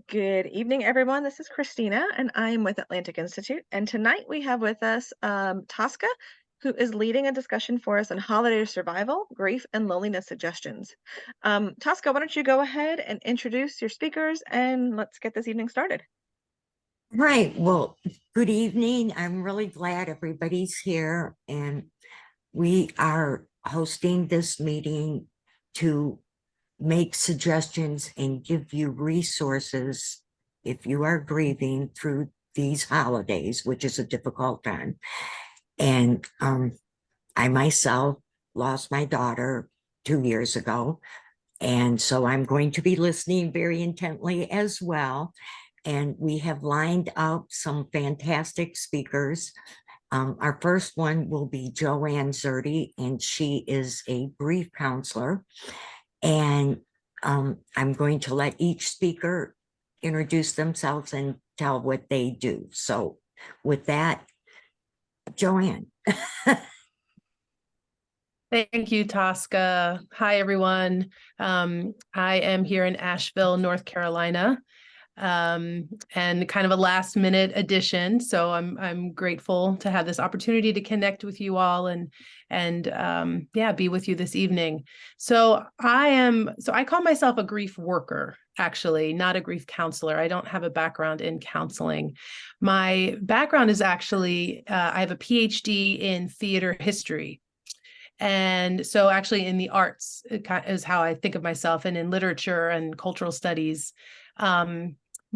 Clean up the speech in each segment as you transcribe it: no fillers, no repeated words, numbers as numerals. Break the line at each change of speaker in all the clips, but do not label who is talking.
Good evening, everyone. This is Christina, and I'm with Atlantic Institute. And tonight we have with us Tosca, who is leading a discussion for us on holiday survival, grief, and loneliness suggestions. Tosca, why don't you go ahead and introduce your speakers, and let's get this evening started.
Right. Well, good evening. I'm really glad everybody's here, and we are hosting this meeting to make suggestions and give you resources if you are grieving through these holidays, which is a difficult time. And I myself lost my daughter 2 years ago. And so I'm going to be listening very intently as well. And we have lined up some fantastic speakers. Our first one will be Joanne Zerdy, and she is a grief counselor. And I'm going to let each speaker introduce themselves and tell what they do. So with that, Joanne.
Thank you, Tosca. Hi, everyone. I am here in Asheville, North Carolina, and kind of a last minute addition. So I'm grateful to have this opportunity to connect with you all and yeah, be with you this evening. So I call myself a grief worker, actually, not a grief counselor. I don't have a background in counseling. My background is actually, I have a PhD in theater history. And so actually in the arts is how I think of myself, and in literature and cultural studies.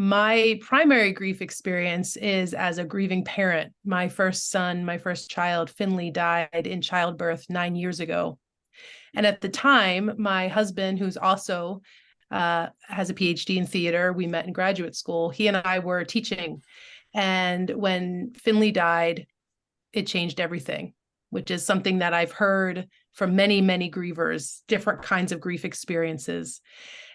My primary grief experience is as a grieving parent. My first son, my first child, Finley, died in childbirth 9 years ago. And at the time, my husband, who's also has a PhD in theater, we met in graduate school, he and I were teaching. And when Finley died, it changed everything, which is something that I've heard from many, many grievers, different kinds of grief experiences.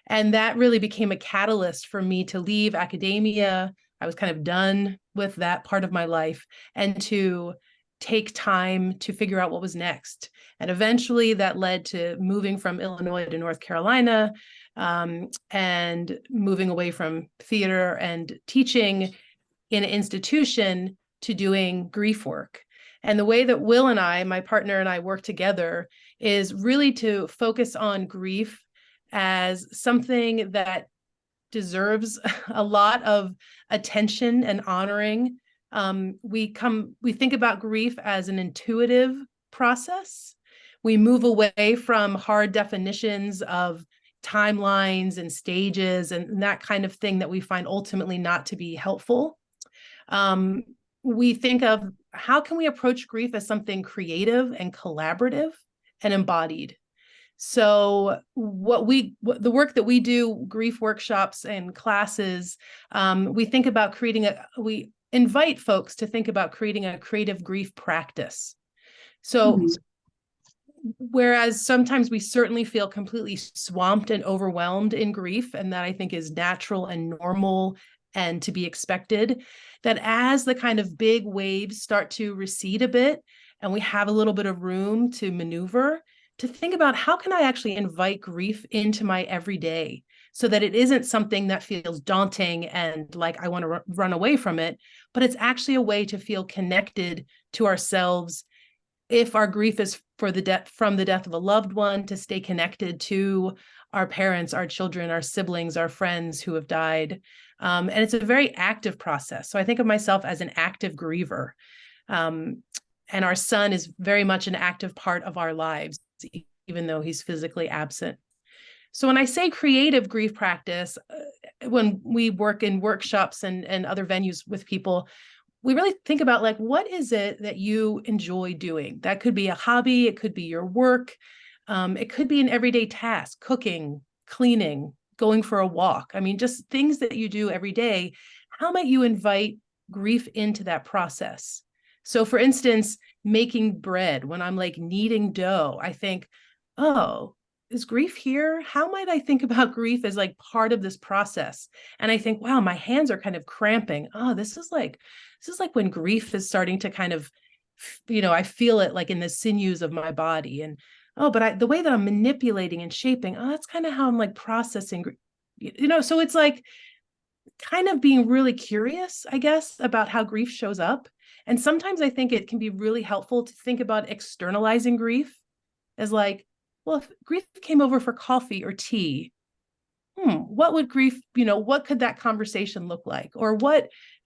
And that really became a catalyst for me to leave academia. I was kind of done with that part of my life, and to take time to figure out what was next. And eventually that led to moving from Illinois to North Carolina, and moving away from theater and teaching in an institution to doing grief work. And the way that Will and I, my partner and I, work together is really to focus on grief as something that deserves a lot of attention and honoring. We think about grief as an intuitive process. We move away from hard definitions of timelines and stages and that kind of thing that we find ultimately not to be helpful. We think of how can we approach grief as something creative and collaborative and embodied. So the work that we do, grief workshops and classes, we think about we invite folks to think about creating a creative grief practice. So whereas sometimes we certainly feel completely swamped and overwhelmed in grief, and that I think is natural and normal and to be expected, that as the kind of big waves start to recede a bit and we have a little bit of room to maneuver, to think about how can I actually invite grief into my everyday so that it isn't something that feels daunting and like I want to run away from it, but it's actually a way to feel connected to ourselves. If our grief is from the death of a loved one, to stay connected to our parents, our children, our siblings, our friends who have died. And it's a very active process. So I think of myself as an active griever. And our son is very much an active part of our lives, even though he's physically absent. So when I say creative grief practice, when we work in workshops and other venues with people, we really think about like, what is it that you enjoy doing? That could be a hobby. It could be your work. It could be an everyday task, cooking, cleaning, going for a walk. I mean, just things that you do every day. How might you invite grief into that process? So for instance, making bread, when I'm like kneading dough, I think, oh, is grief here? How might I think about grief as like part of this process? And I think, wow, my hands are kind of cramping. Oh, this is like when grief is starting to kind of, I feel it like in the sinews of my body. And oh, but the way that I'm manipulating and shaping, oh, that's kind of how I'm like processing, so it's like kind of being really curious, I guess, about how grief shows up. And sometimes I think it can be really helpful to think about externalizing grief as like, well, if grief came over for coffee or tea, what would grief, what could that conversation look like? Or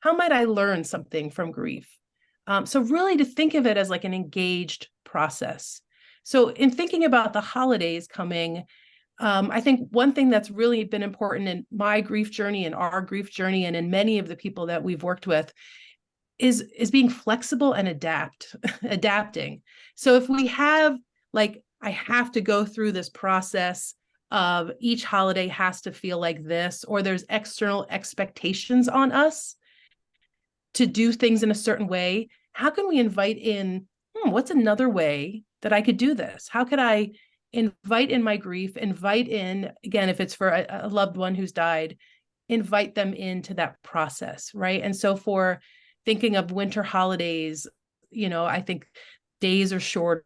how might I learn something from grief? So really to think of it as like an engaged process. So in thinking about the holidays coming, I think one thing that's really been important in my grief journey and our grief journey, and in many of the people that we've worked with, is being flexible and adapting. So if we have like, I have to go through this process of each holiday has to feel like this, or there's external expectations on us to do things in a certain way, how can we invite in, what's another way that I could do this? How could I invite in my grief, invite in, again, if it's for a loved one who's died, invite them into that process, right? And so for thinking of winter holidays, I think days are short,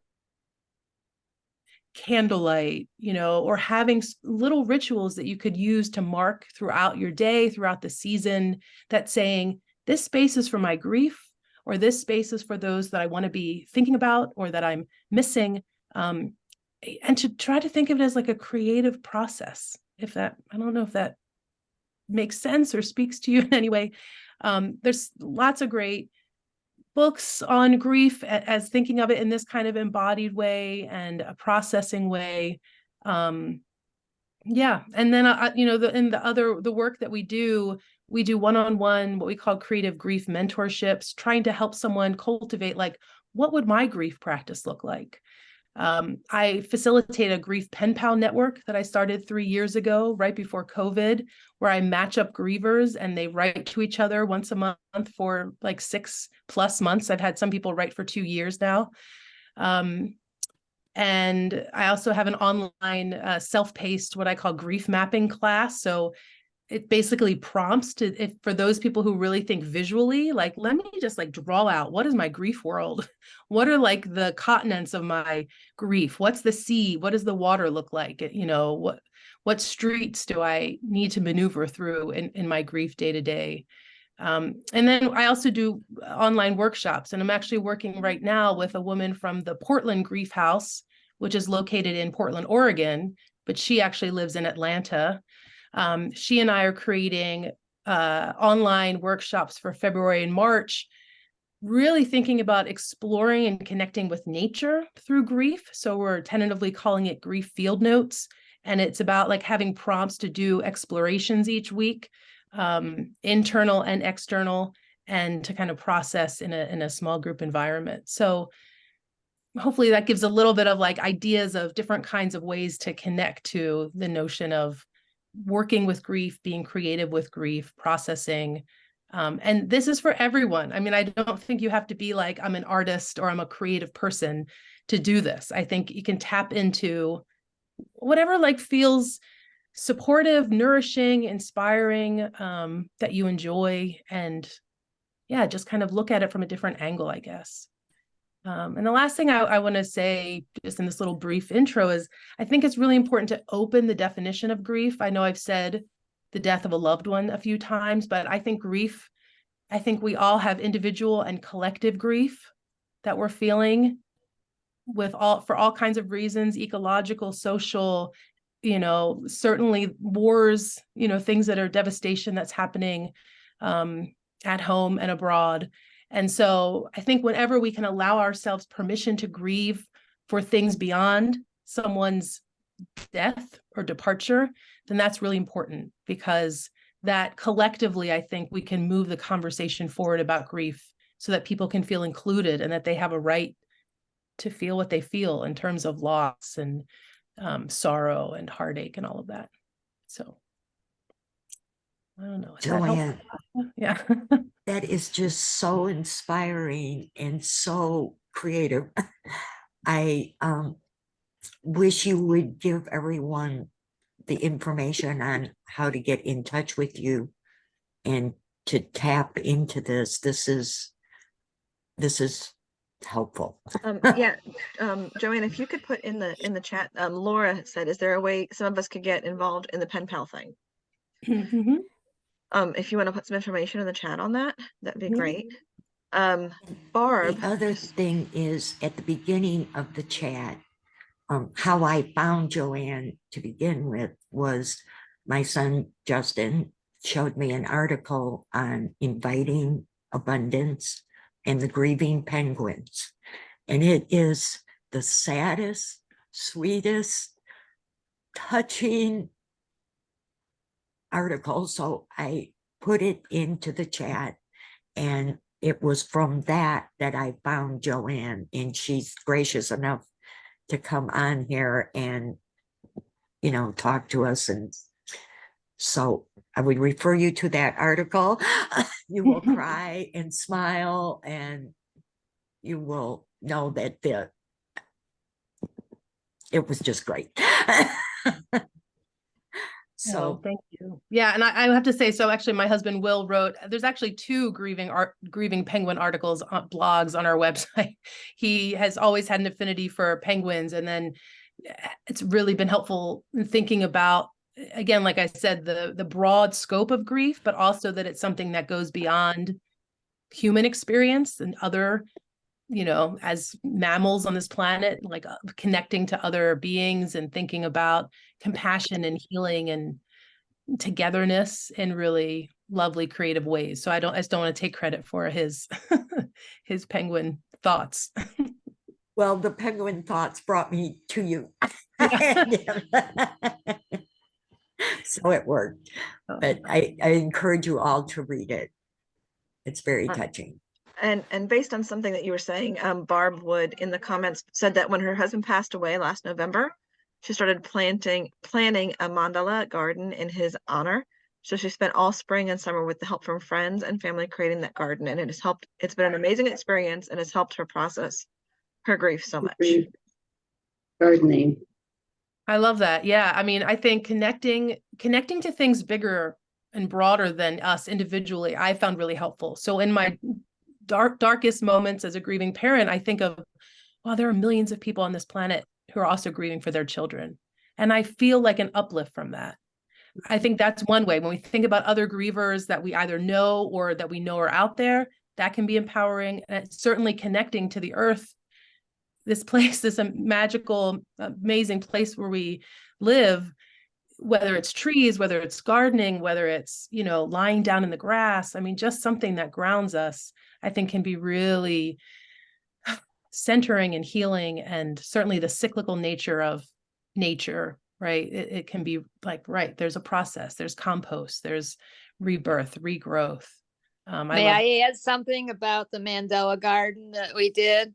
candlelight, or having little rituals that you could use to mark throughout your day, throughout the season, that's saying, this space is for my grief, or this space is for those that I want to be thinking about or that I'm missing. And to try to think of it as like a creative process, I don't know if that makes sense or speaks to you in any way. There's lots of great books on grief as thinking of it in this kind of embodied way and a processing way. Yeah. And then, the work that we do one-on-one, what we call creative grief mentorships, trying to help someone cultivate, like, what would my grief practice look like? I facilitate a grief pen pal network that I started 3 years ago, right before COVID, where I match up grievers and they write to each other once a month for like 6+ months. I've had some people write for 2 years now. And I also have an online self-paced, what I call grief mapping class. So it basically prompts for those people who really think visually, like, let me just like draw out, what is my grief world? What are like the continents of my grief? What's the sea? What does the water look like? What streets do I need to maneuver through in my grief day to day? And then I also do online workshops, and I'm actually working right now with a woman from the Portland Grief House, which is located in Portland, Oregon, but she actually lives in Atlanta. She and I are creating online workshops for February and March, really thinking about exploring and connecting with nature through grief. So we're tentatively calling it Grief Field Notes. And it's about like having prompts to do explorations each week, internal and external, and to kind of process in a small group environment. So hopefully that gives a little bit of like ideas of different kinds of ways to connect to the notion of working with grief, being creative with grief, processing. And this is for everyone. I mean, I don't think you have to be like, I'm an artist or I'm a creative person to do this. I think you can tap into whatever like feels supportive, nourishing, inspiring, that you enjoy, and yeah, just kind of look at it from a different angle, I guess. And the last thing I want to say, just in this little brief intro, is I think it's really important to open the definition of grief. I know I've said the death of a loved one a few times, but I think we all have individual and collective grief that we're feeling for all kinds of reasons, ecological, social, certainly wars, things that are devastation that's happening at home and abroad. And so I think whenever we can allow ourselves permission to grieve for things beyond someone's death or departure, then that's really important, because that collectively, I think we can move the conversation forward about grief so that people can feel included and that they have a right to feel what they feel in terms of loss and sorrow and heartache and all of that. So I don't know.
Joanne,
Yeah.
that is just so inspiring and so creative. I wish you would give everyone the information on how to get in touch with you and to tap into this. This is helpful.
Yeah, Joanne, if you could put in the chat, Laura said, is there a way some of us could get involved in the pen pal thing?
Mm-hmm.
If you want to put some information in the chat on that, that'd be
Mhm.
great.
The
Barb,
other
just
thing is at the beginning of the chat, how I found Joanne to begin with was my son Justin showed me an article on inviting abundance and the grieving penguins. And it is the saddest, sweetest, touching article. So I put it into the chat, and it was from that that I found Joanne, and she's gracious enough to come on here and, talk to us. And so I would refer you to that article. You will cry and smile, and you will know that it was just great.
Oh,
So,
thank you. Yeah, and I have to say, so actually, my husband Will wrote. There's actually two grieving penguin articles on blogs on our website. He has always had an affinity for penguins, and then it's really been helpful in thinking about, again, like I said, the broad scope of grief, but also that it's something that goes beyond human experience and other, as mammals on this planet, like connecting to other beings and thinking about compassion and healing and togetherness in really lovely creative ways. So I just don't want to take credit for his his penguin thoughts.
well, the penguin thoughts brought me to you. So it worked. But I encourage you all to read it. It's very
uh,
touching.
and based on something that you were saying, Barb Wood in the comments said that when her husband passed away last November, she started planning a mandala garden in his honor. So she spent all spring and summer with the help from friends and family creating that garden, and it has helped. It's been an amazing experience and has helped her process her grief so much.
Gardening.
I love that. Yeah. I mean, I think connecting to things bigger and broader than us individually, I found really helpful. So in my darkest moments as a grieving parent, I think of, wow, there are millions of people on this planet who are also grieving for their children. And I feel like an uplift from that. I think that's one way. When we think about other grievers that we either know or that we know are out there, that can be empowering. And it's certainly connecting to the earth, this place, this magical, amazing place where we live, whether it's trees, whether it's gardening, whether it's, lying down in the grass. I mean, just something that grounds us, I think can be really centering and healing, and certainly the cyclical nature of nature, right? It can be like, right, there's a process, there's compost, there's rebirth, regrowth.
May I add something about the Mandela Garden that we did?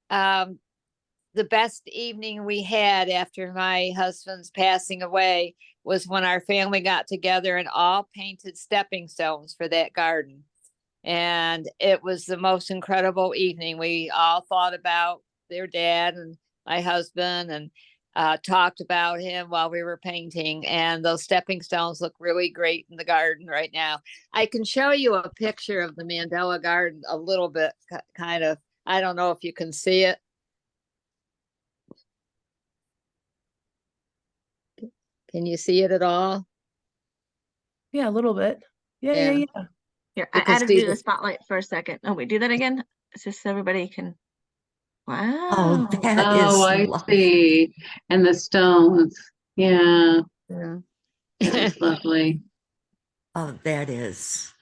The best evening we had after my husband's passing away was when our family got together and all painted stepping stones for that garden. And it was the most incredible evening. We all thought about their dad and my husband and talked about him while we were painting. And those stepping stones look really great in the garden right now. I can show you a picture of the Mandela Garden a little bit, kind of. I don't know if you can see it. Can you see it at all?
Yeah, a little bit. Yeah.
Here, I added you to the spotlight for a second. Oh, wait, do that again. It's just so everybody can.
Oh,
Wow.
that
Oh, I
is lovely.
see. And the stones. Yeah,
Yeah.
that is lovely.
Oh, that is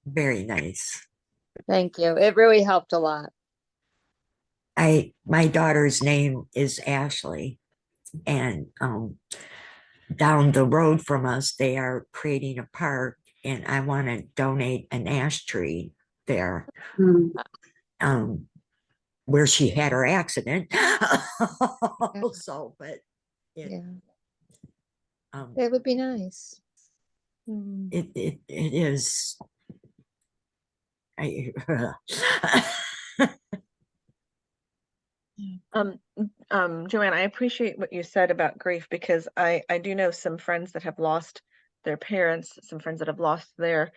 very nice.
Thank you. It really helped a lot.
My daughter's name is Ashley, and down the road from us, they are creating a park, and I want to donate an ash tree there,
Hmm.
where she had her accident. So, but
Yeah,
um,
it would be nice.
it is. I,
Joanne, I appreciate what you said about grief, because I do know some friends that have lost their parents, some friends that have lost their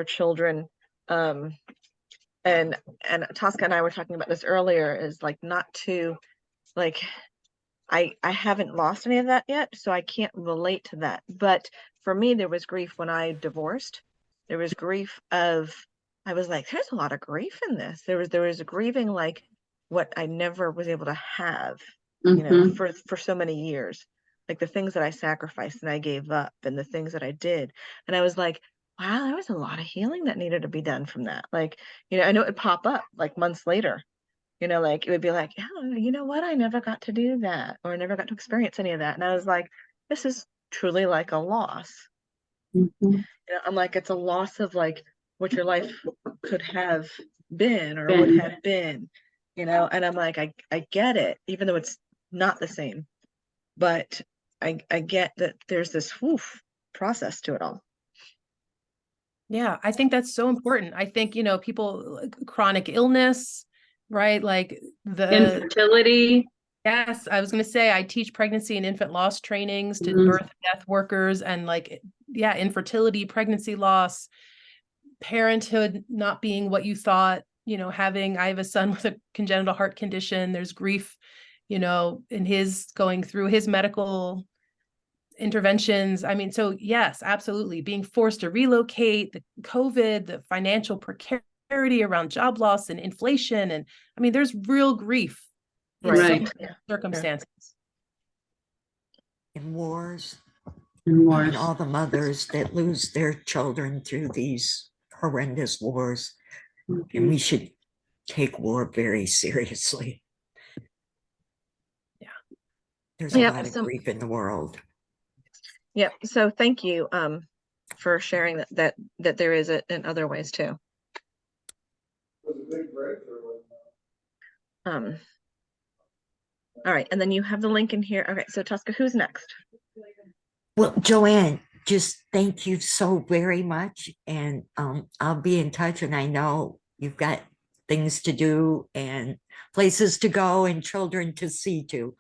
children. And Tosca and I were talking about this earlier, is like not to like I haven't lost any of that yet, so I can't relate to that. But for me, there was grief when I divorced. There was grief of, I was like, there's a lot of grief in this. There was a grieving like what I never was able to have,
Mhm.
for so many years. Like the things that I sacrificed and I gave up and the things that I did. And I was like, wow, there was a lot of healing that needed to be done from that. Like, I know it would pop up like months later, like it would be like, yeah, you know what? I never got to do that, or I never got to experience any of that. And I was like, this is truly like a loss.
Mhm.
I'm like, it's a loss of like what your life could have been or would
Been.
have been, and I'm like, I get it, even though it's not the same, but I get that there's this process to it all.
Yeah, I think that's so important. I think, people chronic illness, right? Like
Infertility.
yes, I was going to say I teach pregnancy and infant loss trainings to
Mhm.
birth and death workers and like, yeah, infertility, pregnancy loss, parenthood not being what you thought, I have a son with a congenital heart condition. There's grief, in his going through his medical interventions. I mean, so yes, absolutely. Being forced to relocate, the COVID, the financial precarity around job loss and inflation. And I mean, there's real grief in so
Right.
many
Yeah.
circumstances.
And wars,
And more.
and all the mothers that lose their children through these horrendous wars. And
Mhm.
we should take war very seriously.
Yeah.
There's a
Yep,
lot of
so
grief in the world.
yep. So thank you for sharing that there is it in other ways too. Um, all right, and then you have the link in here. Okay, so Tosca, who's next?
Well, Joanne, just thank you so very much. And I'll be in touch. And I know you've got things to do and places to go and children to see to.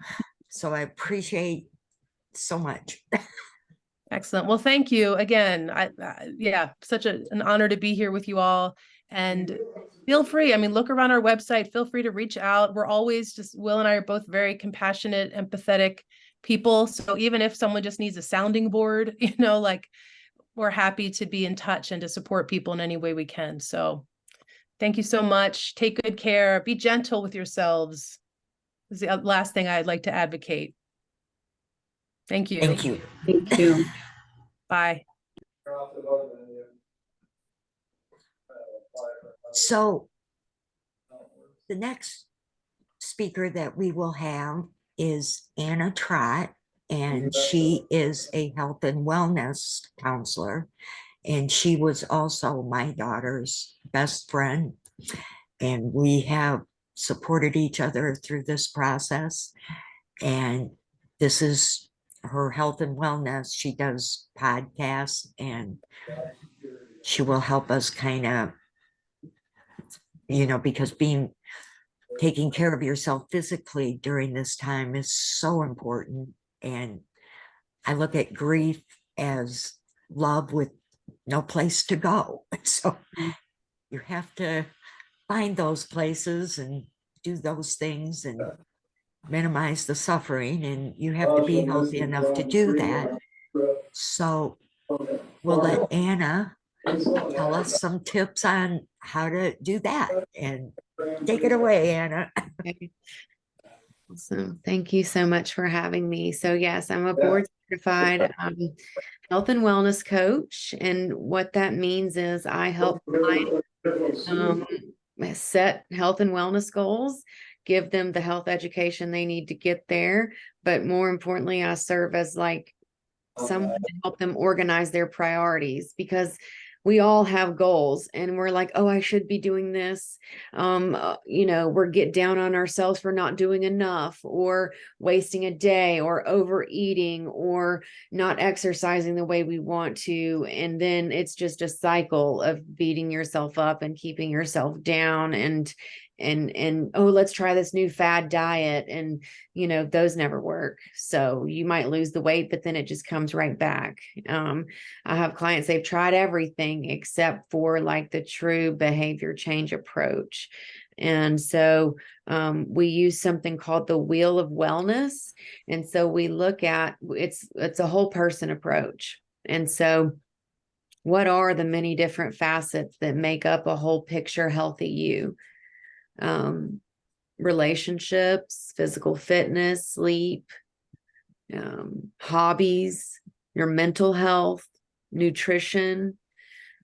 So I appreciate so much.
Excellent. Well, thank you again. Yeah, such an honor to be here with you all. And feel free, I mean, look around our website, feel free to reach out. We're always Will and I are both very compassionate, empathetic people. So even if someone just needs a sounding board, like we're happy to be in touch and to support people in any way we can. So thank you so much. Take good care. Be gentle with yourselves. This is the last thing I'd like to advocate. Thank you.
Thank you.
Thank you.
Bye.
So the next speaker that we will have is Anna Trott, and she is a health and wellness counselor. And she was also my daughter's best friend. And we have supported each other through this process. And this is her health and wellness. She does podcasts and she will help us kind of, because taking care of yourself physically during this time is so important. And I look at grief as love with no place to go. So you have to find those places and do those things and minimize the suffering. And you have to be healthy enough to do that. So we'll let Anna tell us some tips on how to do that. And take it away, Anna.
Okay. Awesome. Thank you so much for having me. So yes, I'm a board certified health and wellness coach. And what that means is I help clients set health and wellness goals, give them the health education they need to get there. But more importantly, I serve as like someone to help them organize their priorities, because we all have goals and we're like, oh, I should be doing this. We're get down on ourselves for not doing enough, or wasting a day, or overeating, or not exercising the way we want to. And then it's just a cycle of beating yourself up and keeping yourself down and oh, let's try this new fad diet. And those never work. So you might lose the weight, but then it just comes right back. I have clients, they've tried everything except for like the true behavior change approach. And so we use something called the Wheel of Wellness. And so we look at it's a whole person approach. And so what are the many different facets that make up a whole picture healthy you? Relationships, physical fitness, sleep, hobbies, your mental health, nutrition,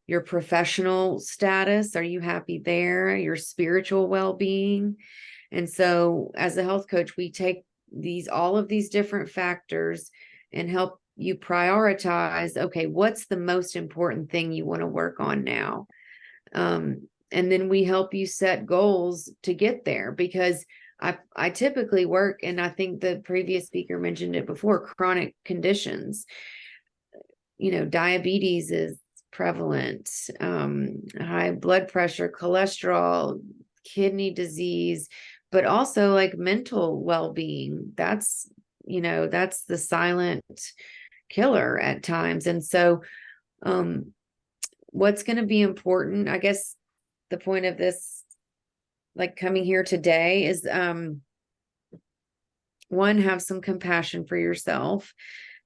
your professional status. Are you happy there? Your spiritual well-being. And so as a health coach, we take all of these different factors and help you prioritize, okay, what's the most important thing you want to work on now? And then we help you set goals to get there, because I typically work, and I think the previous speaker mentioned it before, chronic conditions. Diabetes is prevalent, high blood pressure, cholesterol, kidney disease, but also like mental well-being. That's the silent killer at times. And so what's going to be important, I guess the point of this, like coming here today, is one, have some compassion for yourself,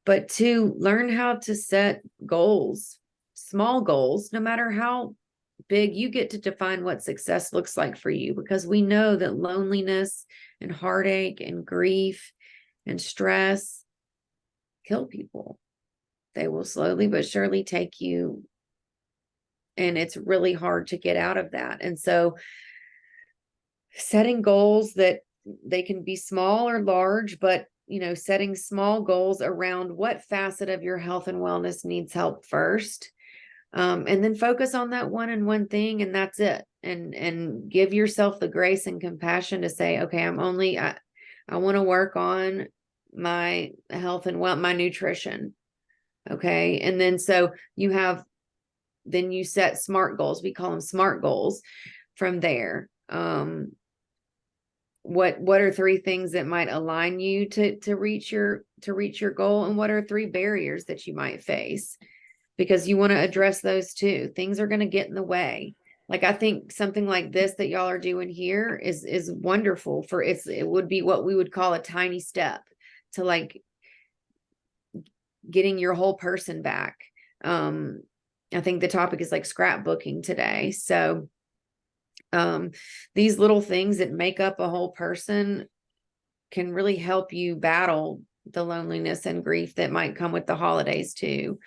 but two, learn how to set goals, small goals, no matter how big. You get to define what success looks like for you, because we know that loneliness and heartache and grief and stress kill people. They will slowly but surely take you, and it's really hard to get out of that. And so setting goals that they can be small or large, but setting small goals around what facet of your health and wellness needs help first. And then focus on that one thing, and that's it. And give yourself the grace and compassion to say, okay, I want to work on my health and my nutrition. Okay. And then so then you set SMART goals. We call them SMART goals from there. What are 3 things that might align you to reach your goal? And what are 3 barriers that you might face? Because you want to address those too. Things are going to get in the way. Like, I think something like this that y'all are doing here is wonderful it would be what we would call a tiny step to like getting your whole person back. I think the topic is like scrapbooking today. So these little things that make up a whole person can really help you battle the loneliness and grief that might come with the holidays too.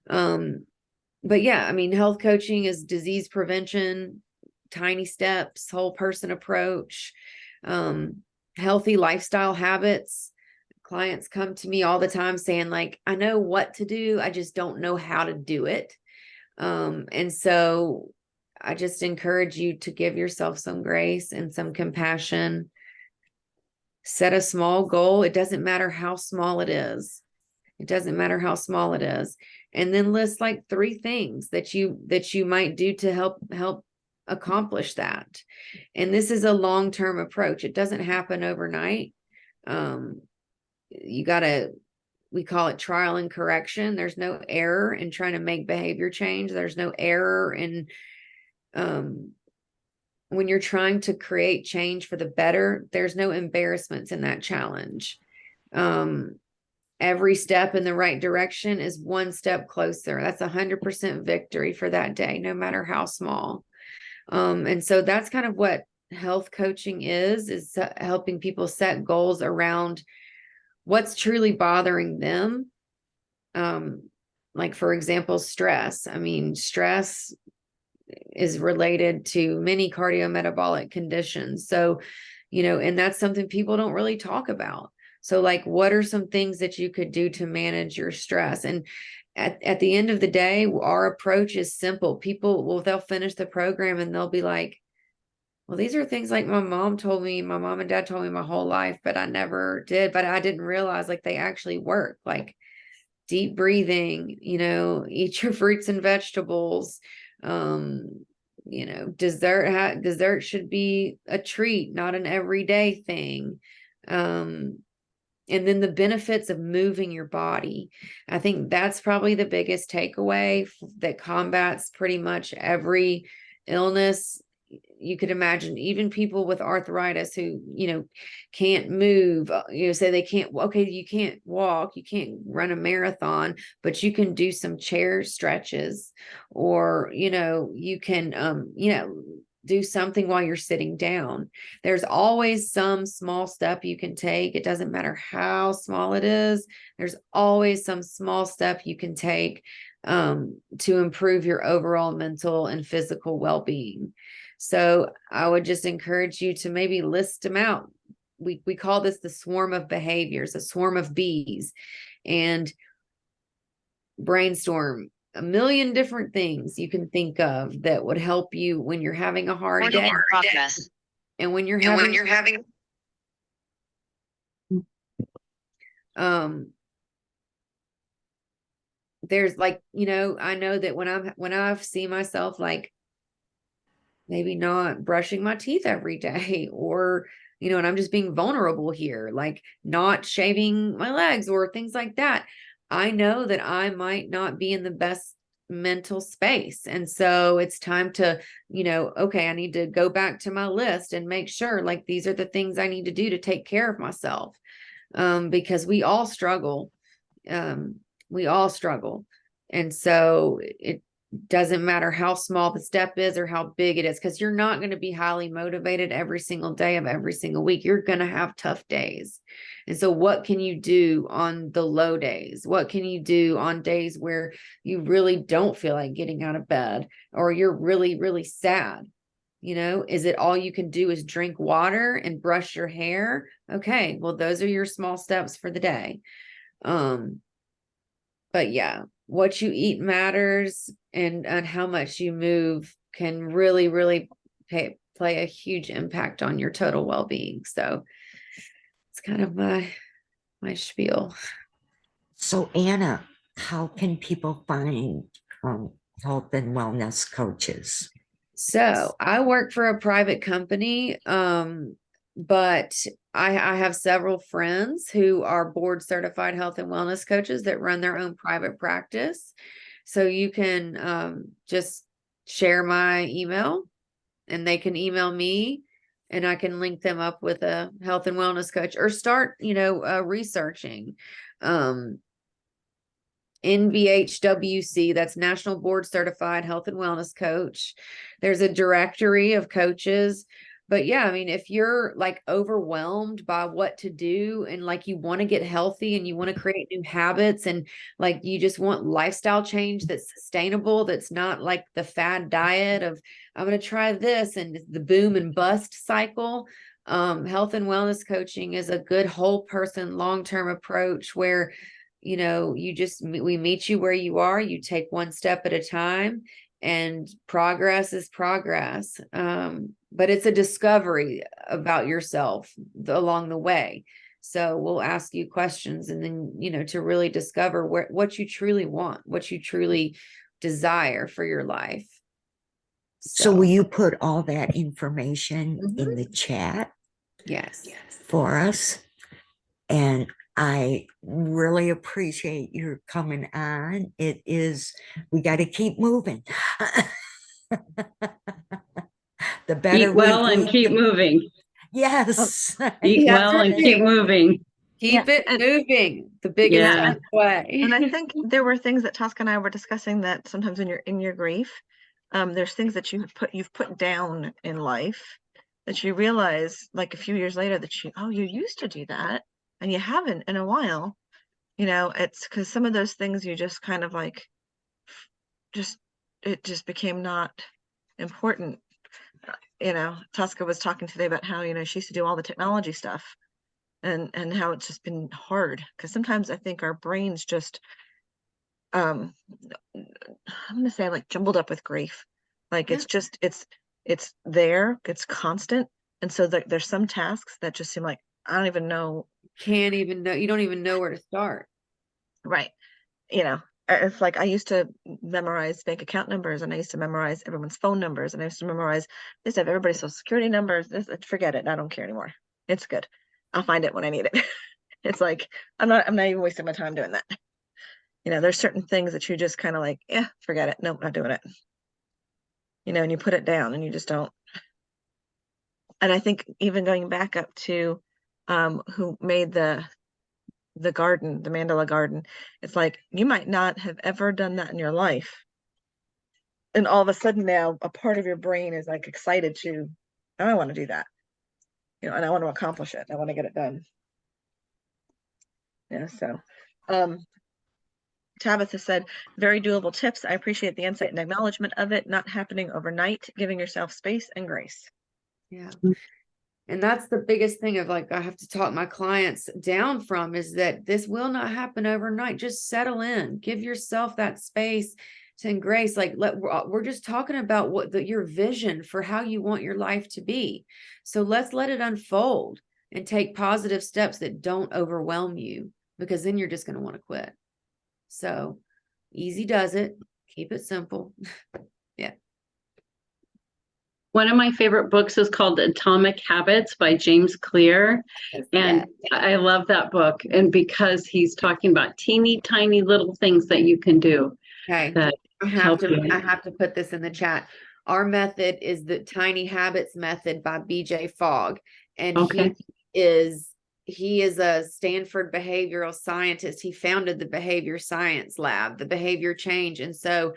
But yeah, I mean, health coaching is disease prevention, tiny steps, whole person approach, healthy lifestyle habits. Clients come to me all the time saying like, I know what to do, I just don't know how to do it. And so I just encourage you to give yourself some grace and some compassion. Set a small goal. It doesn't matter how small it is. It doesn't matter how small it is. And then list like 3 things that you might do to help accomplish that. And this is a long-term approach. It doesn't happen overnight. We call it trial and correction. There's no error in trying to make behavior change. There's no error in when you're trying to create change for the better. There's no embarrassments in that challenge. Every step in the right direction is 1 step closer. That's 100% victory for that day, no matter how small. And so that's kind of what health coaching is helping people set goals around what's truly bothering them. Like, for example, stress. I mean, stress is related to many cardiometabolic conditions. So, and that's something people don't really talk about. So like, what are some things that you could do to manage your stress? And at the end of the day, our approach is simple. People they'll finish the program and they'll be like, well, these are things like my mom and dad told me my whole life, but I never did. But I didn't realize like they actually work, like deep breathing, eat your fruits and vegetables. Dessert should be a treat, not an everyday thing. And then the benefits of moving your body. I think that's probably the biggest takeaway that combats pretty much every illness, you could imagine even people with arthritis who, can't move, say they can't, okay, you can't walk, you can't run a marathon, but you can do some chair stretches, or, you can, do something while you're sitting down. There's always some small step you can take. It doesn't matter how small it is. There's always some small step you can take to improve your overall mental and physical well-being. So I would just encourage you to maybe list them out. We call this the swarm of behaviors, a swarm of bees, and brainstorm a million different things you can think of that would help you when you're having a hard day. And when you're having there's like, I know that when I see myself like maybe not brushing my teeth every day, or, and I'm just being vulnerable here, like not shaving my legs or things like that, I know that I might not be in the best mental space. And so it's time to, okay, I need to go back to my list and make sure like these are the things I need to do to take care of myself. Because we all struggle. And so it doesn't matter how small the step is or how big it is, because you're not going to be highly motivated every single day of every single week. You're going to have tough days. And so what can you do on the low days? What can you do on days where you really don't feel like getting out of bed, or you're really, really sad? Is it all you can do is drink water and brush your hair? Okay, well, those are your small steps for the day. But yeah, what you eat matters, and how much you move can really, really play a huge impact on your total well-being. So it's kind of my spiel.
So Anna, how can people find health and wellness coaches?
So I work for a private company, but I have several friends who are board certified health and wellness coaches that run their own private practice. So you can just share my email and they can email me, and I can link them up with a health and wellness coach, or start, researching. NBHWC, that's National Board Certified Health and Wellness Coach. There's a directory of coaches. But yeah, I mean, if you're like overwhelmed by what to do, and like you want to get healthy and you want to create new habits, and like you just want lifestyle change that's sustainable, that's not like the fad diet of I'm going to try this and the boom and bust cycle, health and wellness coaching is a good whole person long-term approach where we meet you where you are, you take one step at a time, and progress is progress. But it's a discovery about yourself along the way. So we'll ask you questions, and then, to really discover what you truly want, what you truly desire for your life.
So will you put all that information in the chat?
Yes.
For us? And I really appreciate your coming on. We got to keep moving. The better
Eat well and keep moving.
Yes.
Eat well and keep moving.
Keep it moving the biggest way.
And I think there were things that Tosca and I were discussing, that sometimes when you're in your grief, there's things that you've put down in life that you realize like a few years later that you used to do that and you haven't in a while. It's because some of those things you just kind of like it just became not important. Tosca was talking today about how she used to do all the technology stuff, and how it's just been hard, because sometimes I think our brains just I'm gonna say like jumbled up with grief. Like it's just it's there, it's constant, and so there's some tasks that just seem like I don't even know.
You don't even know where to start.
Right. It's like I used to memorize bank account numbers, and I used to memorize everyone's phone numbers, and I used to memorize this, have everybody's social security numbers. Forget it. I don't care anymore. It's good. I'll find it when I need it. It's like I'm not even wasting my time doing that. There's certain things that you just kind of like, forget it. Nope, not doing it. And you put it down and you just don't And I think even going back up to who made the garden, the mandala garden, it's like you might not have ever done that in your life. And all of a sudden now a part of your brain is like excited to, oh, I want to do that. And I want to accomplish it. I want to get it done. Yeah, so Tabitha said, very doable tips. I appreciate the insight and acknowledgement of it not happening overnight, giving yourself space and grace.
Yeah. And that's the biggest thing of like, I have to talk my clients down from is that this will not happen overnight. Just settle in, give yourself that space to grace. Like we're just talking about what your vision for how you want your life to be. So let's let it unfold and take positive steps that don't overwhelm you, because then you're just going to want to quit. So easy does it. Keep it simple. Yeah.
One of my favorite books is called Atomic Habits by James Clear. And I love that book. And because he's talking about teeny tiny little things that you can do.
Okay.
That
I
help you.
have to put this in the chat. Our method is the Tiny Habits method by BJ Fogg. And
Okay.
he is a Stanford behavioral scientist. He founded the behavior science lab, the behavior change. And so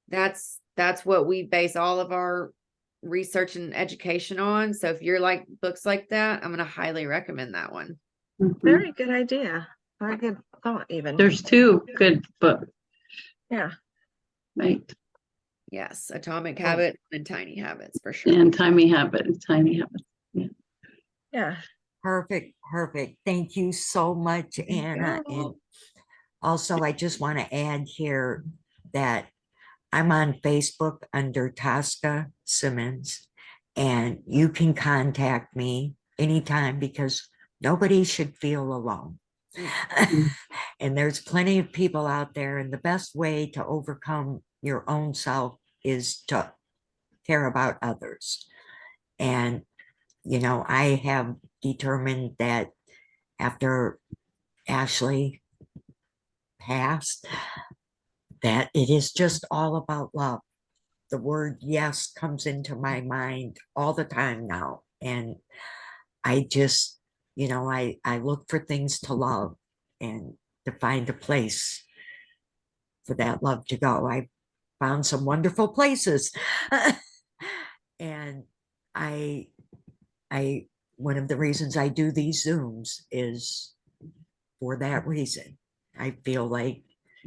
that's what we base all of our research and education on. So if you're like books like that, I'm going to highly recommend that one.
Mhm.
Very good idea. Very good thought even.
There's two good books,
Yeah.
right?
Yes. Atomic Habit and Tiny Habits for sure.
And tiny habits.
Yeah.
Perfect. Thank you so much, Anna. And also, I just want to add here that I'm on Facebook under Tosca Simmons, and you can contact me anytime because nobody should feel alone. And there's plenty of people out there, and the best way to overcome your own self is to care about others. And, I have determined that after Ashley passed, that it is just all about love. The word yes comes into my mind all the time now. And I just, I look for things to love and to find a place for that love to go. I found some wonderful places. And one of the reasons I do these Zooms is for that reason. I feel like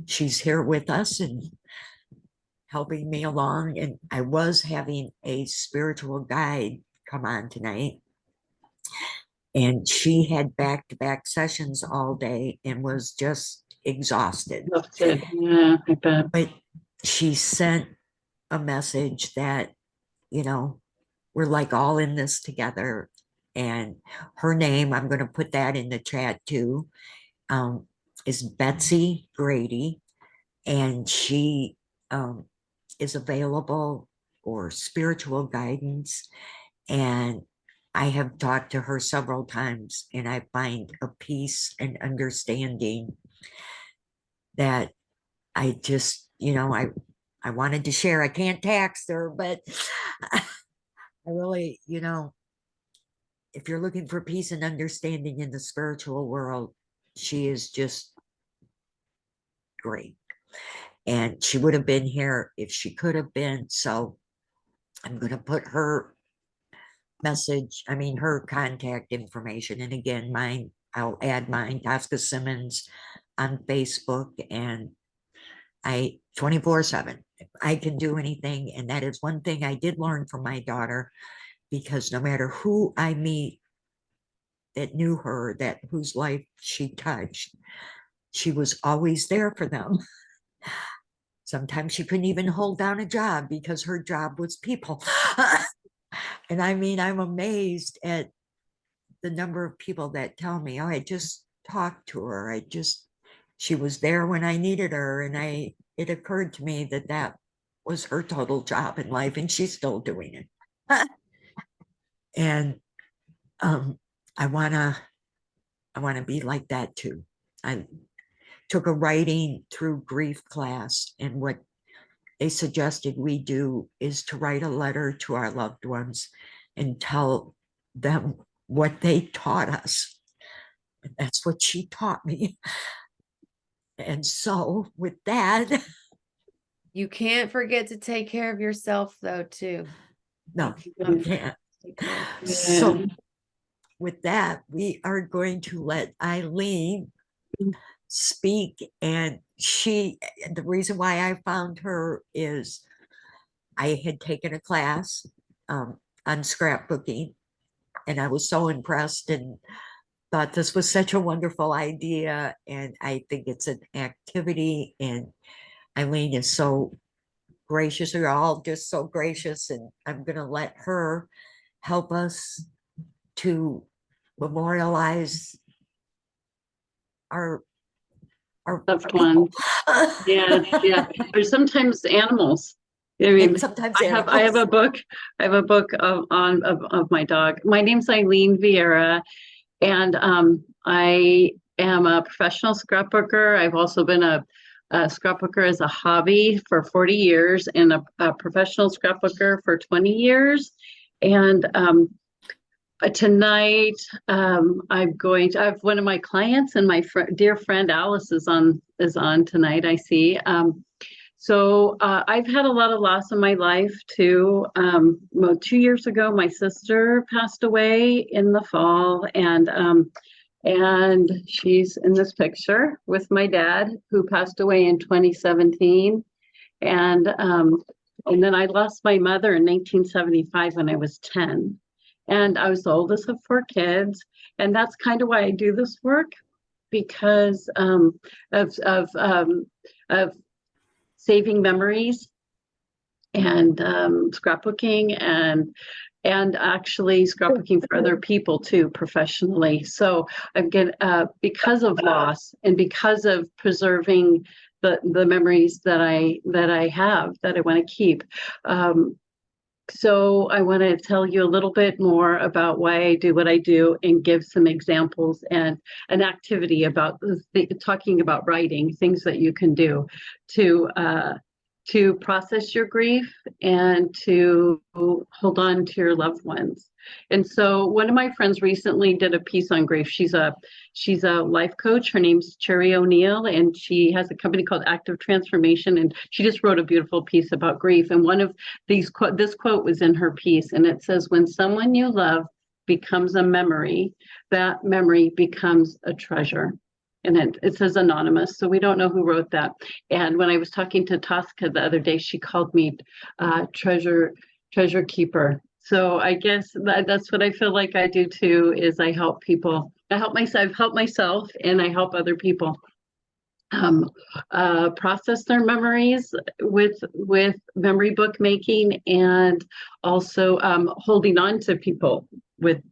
she's here with us and helping me along. And I was having a spiritual guide come on tonight. And she had back-to-back sessions all day and was just exhausted.
Yeah, I bet.
But she sent a message that, we're like all in this together. And her name, I'm going to put that in the chat too, is Betsy Grady. And she is available for spiritual guidance. And I have talked to her several times, and I find a peace and understanding that I just, I wanted to share. I can't text her, but I really, if you're looking for peace and understanding in the spiritual world, she is just great. And she would have been here if she could have been. So I'm going to put her her contact information. And again, I'll add mine, Tosca Simmons on Facebook, and I 24/7. I can do anything. And that is one thing I did learn from my daughter, because no matter who I meet that knew her, whose life she touched, she was always there for them. Sometimes she couldn't even hold down a job because her job was people. And I'm amazed at the number of people that tell me, oh, I just talked to her. She was there when I needed her. And it occurred to me that was her total job in life, and she's still doing it. And I want to be like that too. I took a writing through grief class, and what they suggested we do is to write a letter to our loved ones and tell them what they taught us. And that's what she taught me. And so with that,
You can't forget to take care of yourself though, too.
no,
You
you
cannot
can't.
take care of
So
Yeah.
with that, we are going to let Eileen speak. And the reason why I found her is I had taken a class on scrapbooking, and I was so impressed and thought this was such a wonderful idea. And I think it's an activity, and Eileen is so gracious. You're all just so gracious, and I'm going to let her help us to memorialize our
Loved
people.
ones. Yeah. Or sometimes animals. I mean,
And sometimes
I have a
animals.
book. I have a book of my dog. My name's Eileen Vieira, and I am a professional scrapbooker. I've also been a scrapbooker as a hobby for 40 years and a professional scrapbooker for 20 years. And tonight, I'm going to, I have one of my clients, and my dear friend Alice is on tonight, I see. So I've had a lot of loss in my life too. Well, 2 years ago, my sister passed away in the fall, and she's in this picture with my dad, who passed away in 2017. And then I lost my mother in 1975 when I was 10. And I was the oldest of 4 kids. And that's kind of why I do this work, because of saving memories and scrapbooking and actually scrapbooking for other people too, professionally. So again, because of loss and because of preserving the memories that I have, that I want to keep. So I want to tell you a little bit more about why I do what I do, and give some examples and an activity about talking about writing, things that you can do to process your grief and to hold on to your loved ones. And so one of my friends recently did a piece on grief. She's a life coach. Her name's Cherry O'Neill, and she has a company called Active Transformation. And she just wrote a beautiful piece about grief. And one of this quote was in her piece, and it says, "When someone you love becomes a memory, that memory becomes a treasure." And it says anonymous, so we don't know who wrote that. And when I was talking to Tosca the other day, she called me treasure keeper. So I guess that's what I feel like I do too, is I help people. I've helped myself, and I help other people process their memories with memory book making, and also holding on to people with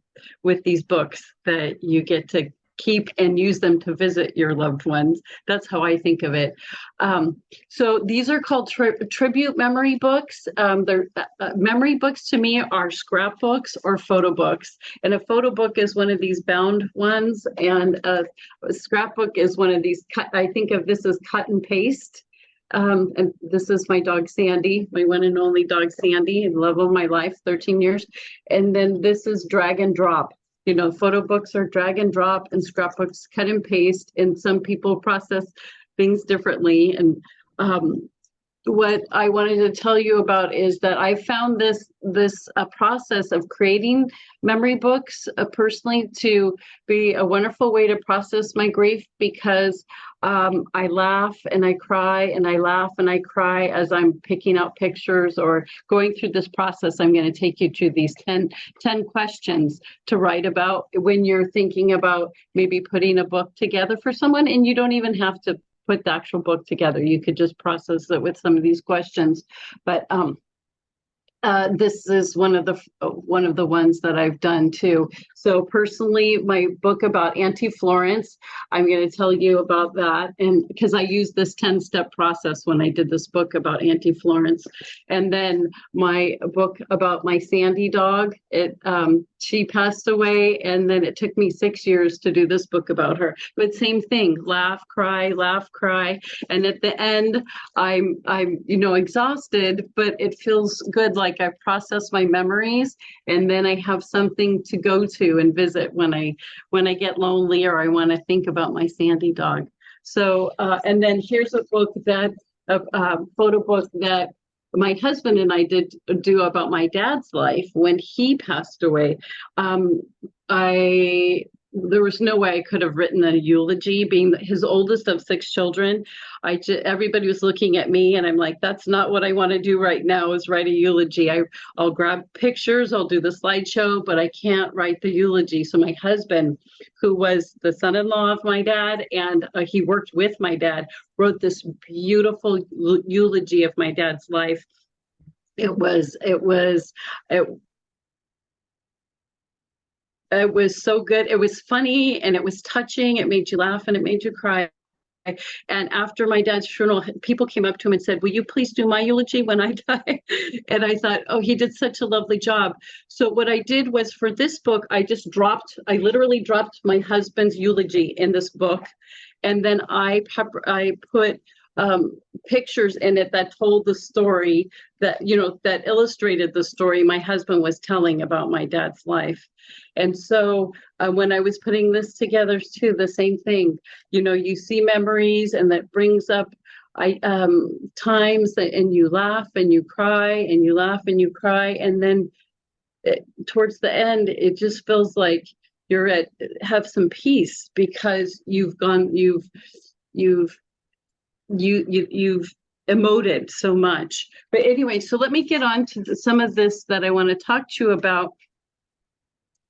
these books that you get to keep and use them to visit your loved ones. That's how I think of it. So these are called tribute memory books. They're memory books to me are scrapbooks or photo books. And a photo book is one of these bound ones, and a scrapbook is one of these I think of this as cut and paste. And this is my dog Sandy, my one and only dog Sandy, love of my life, 13 years. And then this is drag and drop. You know, photo books are drag and drop, and scrapbooks cut and paste, and some people process things differently. And what I wanted to tell you about is that I found this process of creating memory books personally to be a wonderful way to process my grief, because I laugh and I cry, and I laugh and I cry as I'm picking out pictures or going through this process. I'm going to take you through these 10 questions to write about when you're thinking about maybe putting a book together for someone, and you don't even have to put the actual book together. You could just process it with some of these questions. But this is one of the ones that I've done too. So personally, my book about Auntie Florence, I'm going to tell you about that, and because I used this 10-step process when I did this book about Auntie Florence. And then my book about my Sandy dog, she passed away, and then it took me 6 years to do this book about her. But same thing, laugh, cry, and at the end, I'm exhausted, but it feels good, like I've processed my memories, and then I have something to go to and visit when I get lonely or I want to think about my Sandy dog. So, and then here's a book a photo book that my husband and I did do about my dad's life when he passed away. There was no way I could have written a eulogy, being his oldest of 6 children. Everybody was looking at me, and I'm like, that's not what I want to do right now, is write a eulogy. I'll grab pictures, I'll do the slideshow, but I can't write the eulogy. So my husband, who was the son-in-law of my dad, and he worked with my dad, wrote this beautiful eulogy of my dad's life. It was so good. It was funny, and it was touching. It made you laugh, and it made you cry. And after my dad's funeral, people came up to him and said, will you please do my eulogy when I die? And I thought, oh, he did such a lovely job. So what I did was, for this book, I literally dropped my husband's eulogy in this book. And then I put pictures in it that told the story, that illustrated the story my husband was telling about my dad's life. And so when I was putting this together too, the same thing, you see memories, and that brings up times and you laugh and you cry, and you laugh and you cry. And then towards the end, it just feels like have some peace, because you've emoted so much. But anyway, so let me get on to some of this that I want to talk to you about.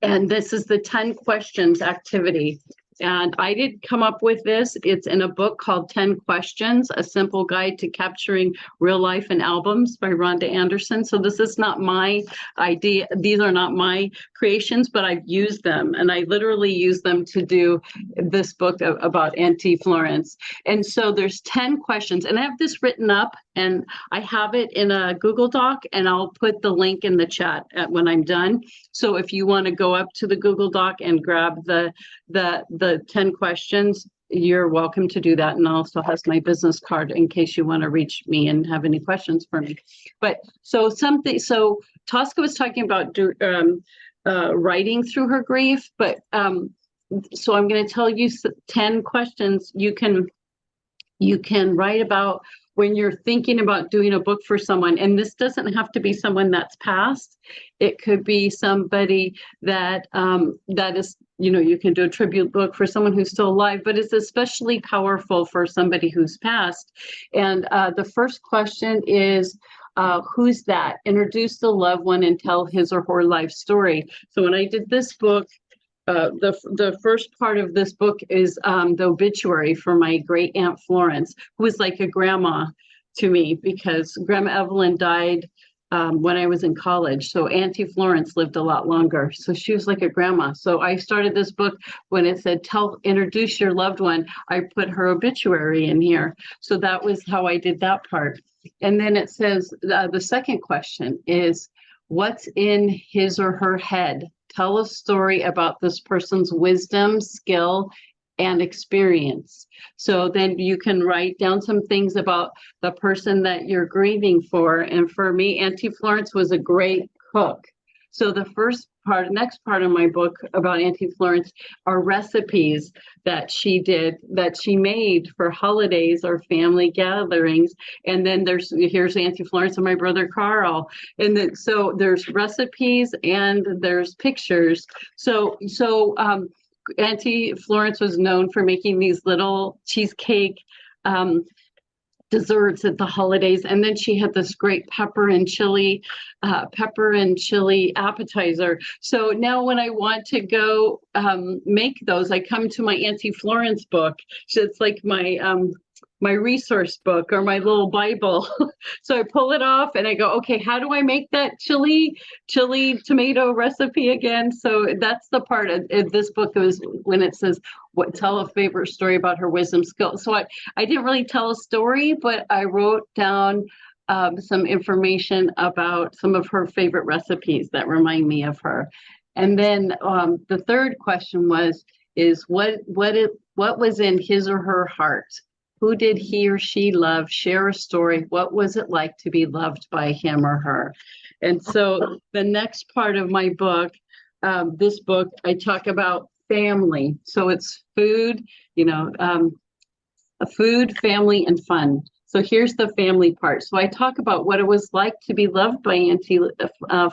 And this is the 10 questions activity. And I did come up with this. It's in a book called 10 Questions, A Simple Guide to Capturing Real Life in Albums by Rhonda Anderson. So this is not my idea. These are not my creations, but I've used them. And I literally use them to do this book about Auntie Florence. And so there's 10 questions. And I have this written up, and I have it in a Google Doc, and I'll put the link in the chat when I'm done. So if you want to go up to the Google Doc and grab the 10 questions, you're welcome to do that. And also has my business card in case you want to reach me and have any questions for me. But so Tosca was talking about writing through her grief, but so I'm going to tell you 10 questions you can write about when you're thinking about doing a book for someone. And this doesn't have to be someone that's passed. It could be somebody that is, you can do a tribute book for someone who's still alive, but it's especially powerful for somebody who's passed. And the first question is, who's that? Introduce the loved one and tell his or her life story. So when I did this book, the first part of this book is the obituary for my great Aunt Florence, who was like a grandma to me, because Grandma Evelyn died when I was in college. So Auntie Florence lived a lot longer. So she was like a grandma. So I started this book when it said, introduce your loved one. I put her obituary in here. So that was how I did that part. And then it says, the second question is, what's in his or her head? Tell a story about this person's wisdom, skill, and experience. So then you can write down some things about the person that you're grieving for. And for me, Auntie Florence was a great cook. So the next part of my book about Auntie Florence are recipes that she made for holidays or family gatherings. And then here's Auntie Florence and my brother Carl. And then, so there's recipes and there's pictures. So Auntie Florence was known for making these little cheesecake desserts at the holidays. And then she had this great pepper and chili appetizer. So now when I want to go make those, I come to my Auntie Florence book. So it's like my resource book or my little Bible. So I pull it off and I go, okay, how do I make that chili tomato recipe again? So that's the part of this book is when it says, tell a favorite story about her wisdom, skill. So I didn't really tell a story, but I wrote down some information about some of her favorite recipes that remind me of her. And then the third question is what was in his or her heart? Who did he or she love? Share a story. What was it like to be loved by him or her? And so the next part of my book, this book, I talk about family. So it's food, food, family, and fun. So here's the family part. So I talk about what it was like to be loved by Auntie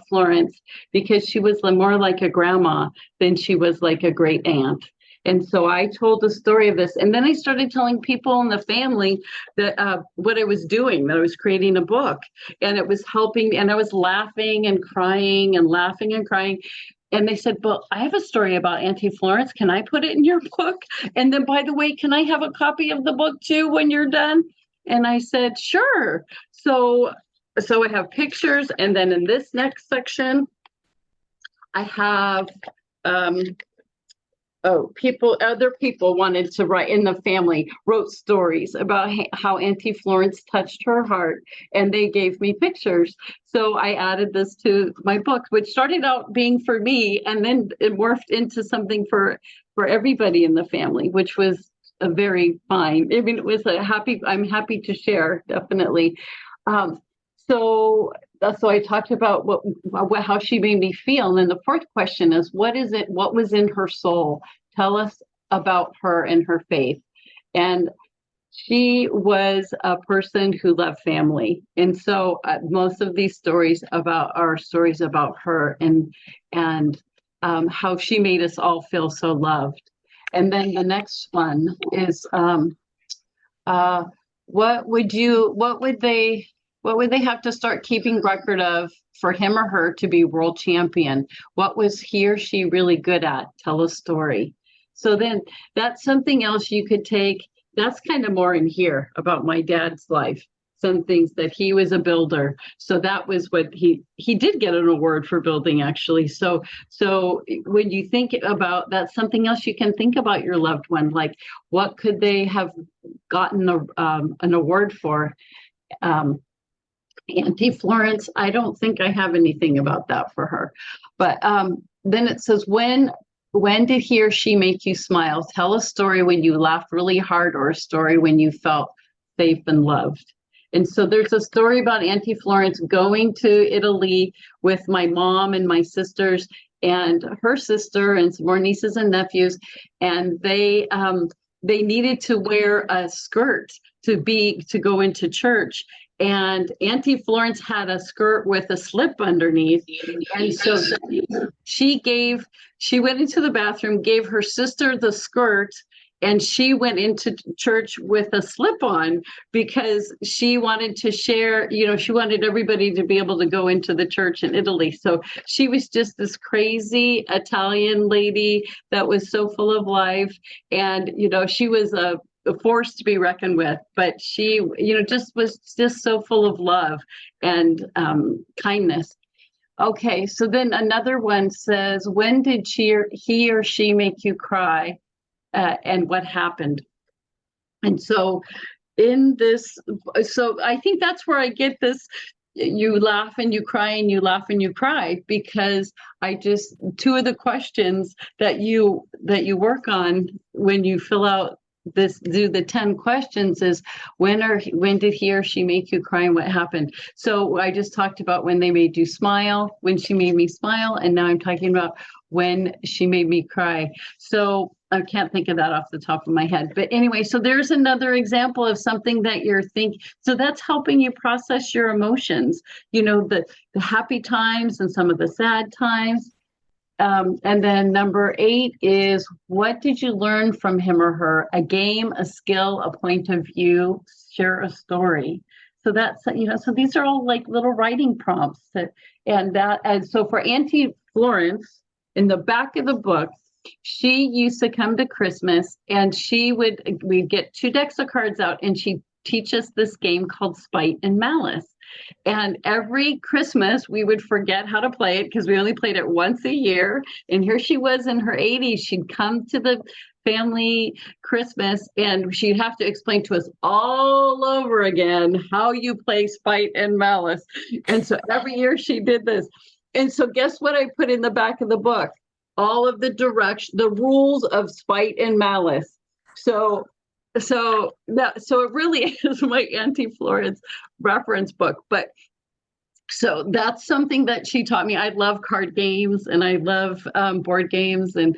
Florence, because she was more like a grandma than she was like a great aunt. And so I told the story of this. And then I started telling people in the family that what I was doing, that I was creating a book, and it was helping. And I was laughing and crying and laughing and crying. And they said, well, I have a story about Auntie Florence. Can I put it in your book? And then, by the way, can I have a copy of the book too when you're done? And I said, sure. So I have pictures. And then in this next section, I have other people wanted to write in the family, wrote stories about how Auntie Florence touched her heart, and they gave me pictures. So I added this to my book, which started out being for me, and then it morphed into something for everybody in the family, which was a very fine. I mean, it was I'm happy to share, definitely. So I talked about how she made me feel. And then the fourth question is, what was in her soul? Tell us about her and her faith. And she was a person who loved family. And so most of these stories are stories about her and how she made us all feel so loved. And then the next one is, what would they have to start keeping record of for him or her to be world champion? What was he or she really good at? Tell a story. So then that's something else you could take. That's kind of more in here about my dad's life. Some things that he was a builder. So that was what he did get an award for building, actually. So when you think about that's something else you can think about your loved one, like what could they have gotten an award for? Auntie Florence, I don't think I have anything about that for her. But then it says, when did he or she make you smile? Tell a story when you laughed really hard, or a story when you felt safe and loved. And so there's a story about Auntie Florence going to Italy with my mom and my sisters and her sister and some more nieces and nephews. And they needed to wear a skirt to go into church. And Auntie Florence had a skirt with a slip underneath. And so she went into the bathroom, gave her sister the skirt, and she went into church with a slip on because she wanted to share, she wanted everybody to be able to go into the church in Italy. So she was just this crazy Italian lady that was so full of life. And, she was a force to be reckoned with, but she, just was just so full of love and kindness. Okay, so then another one says, when did he or she make you cry, and what happened? And so in this, so I think that's where I get this, you laugh and you cry and you laugh and you cry, because two of the questions that you work on when you fill out do the 10 questions is when did he or she make you cry and what happened? So I just talked about when they made you smile, when she made me smile, and now I'm talking about when she made me cry. So I can't think of that off the top of my head. But anyway, so there's another example of something that you're thinking. So that's helping you process your emotions, the happy times and some of the sad times. And then number 8 is, what did you learn from him or her? A game, a skill, a point of view, share a story. So that's, so these are all like little writing prompts. And so for Auntie Florence, in the back of the book, she used to come to Christmas and we'd get 2 decks of cards out, and she'd teach us this game called Spite and Malice. And every Christmas we would forget how to play it because we only played it once a year. And here she was in her 80s. She'd come to the family Christmas and she'd have to explain to us all over again how you play Spite and Malice. And so every year she did this. And so guess what I put in the back of the book? All of the rules of spite and malice. So it really is my Auntie Florence reference book. But so that's something that she taught me. I love card games and I love board games, and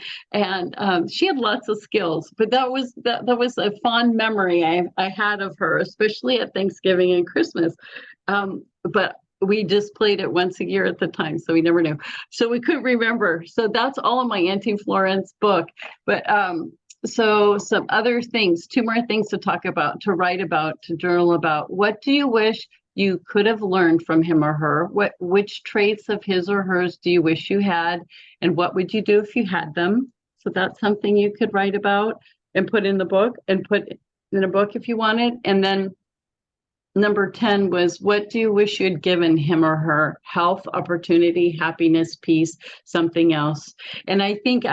she had lots of skills. But that was a fond memory I had of her, especially at Thanksgiving and Christmas. But we just played it once a year at the time, so we never knew. So we couldn't remember. So that's all in my Auntie Florence book. But so some other things, 2 more things to talk about, to write about, to journal about. What do you wish you could have learned from him or her? Which traits of his or hers do you wish you had? And what would you do if you had them? So that's something you could write about and put in the book, and put in a book if you wanted. And then number 10 was, what do you wish you had given him or her? Health, opportunity, happiness, peace, something else. And I think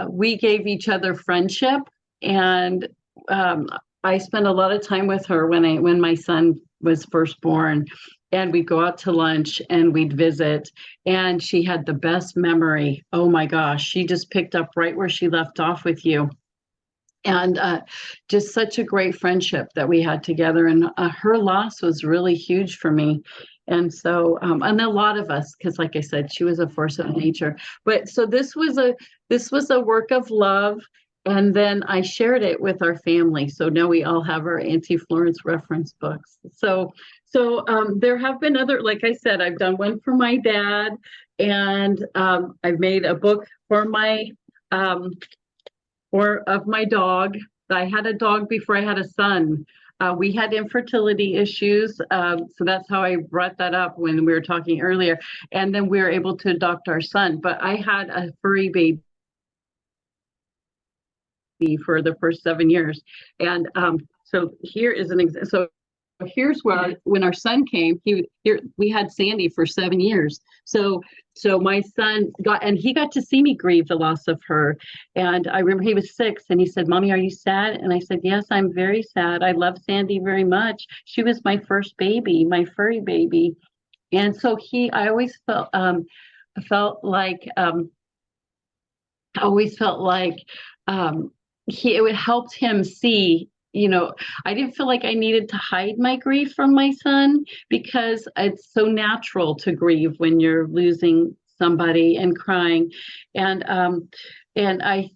we gave each other friendship, and I spent a lot of time with her when my son was first born, and we'd go out to lunch and we'd visit, and she had the best memory. Oh my gosh, she just picked up right where she left off with you. And just such a great friendship that we had together. And her loss was really huge for me. And so, and a lot of us, because like I said, she was a force of nature. But so this was a work of love. And then I shared it with our family. So now we all have our Auntie Florence reference books. So there have been other, like I said, I've done one for my dad, and I've made a book for my of my dog. I had a dog before I had a son. We had infertility issues. So that's how I brought that up when we were talking earlier. And then we were able to adopt our son. But I had a furry baby for the first 7 years. And so here is an example. So here's where when our son came, we had Sandy for 7 years. So my son got to see me grieve the loss of her. And I remember he was 6 and he said, "Mommy, are you sad?" And I said, "Yes, I'm very sad. I love Sandy very much. She was my first baby, my furry baby." And so I always felt like it helped him see, I didn't feel like I needed to hide my grief from my son, because it's so natural to grieve when you're losing somebody and crying. And I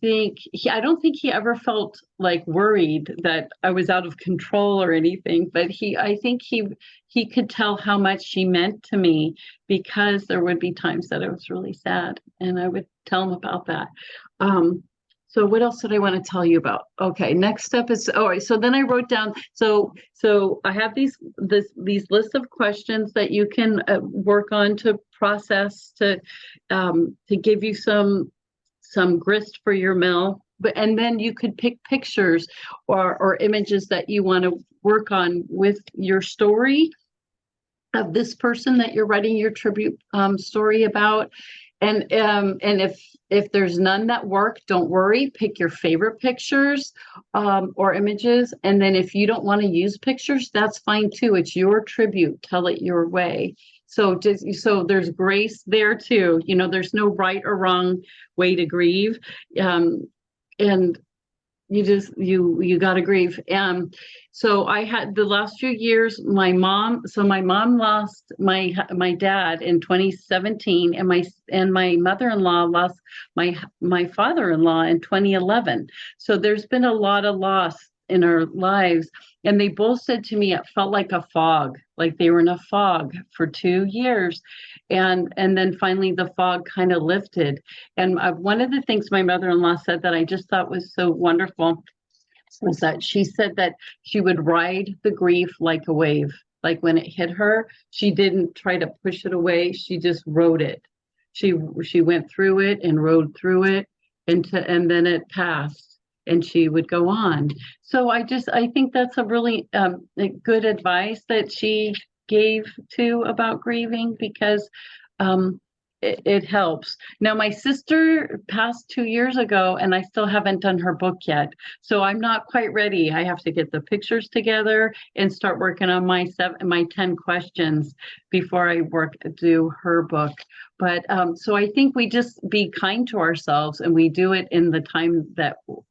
don't think he ever felt like worried that I was out of control or anything, but I think he could tell how much she meant to me, because there would be times that I was really sad, and I would tell him about that. So what else did I want to tell you about? Okay, next step is, all right, so then I wrote down, so I have these lists of questions that you can work on to process, to give you some grist for your mill. And then you could pick pictures or images that you want to work on with your story of this person that you're writing your tribute story about. And if there's none that work, don't worry. Pick your favorite pictures or images. And then if you don't want to use pictures, that's fine too. It's your tribute. Tell it your way. So there's grace there too. There's no right or wrong way to grieve. And you got to grieve. So I had the last few years, my mom lost my dad in 2017, and my mother-in-law lost my father-in-law in 2011. So there's been a lot of loss in our lives. And they both said to me, it felt like a fog, like they were in a fog for 2 years. And then finally the fog kind of lifted. And one of the things my mother-in-law said that I just thought was so wonderful was that she said that she would ride the grief like a wave. Like when it hit her, she didn't try to push it away. She just rode it. She went through it and rode through it, and then it passed. And she would go on. So I think that's a really good advice that she gave to about grieving, because it helps. Now, my sister passed 2 years ago, and I still haven't done her book yet. So I'm not quite ready. I have to get the pictures together and start working on my 10 questions before I do her book. But so I think we just be kind to ourselves, and we do it in the time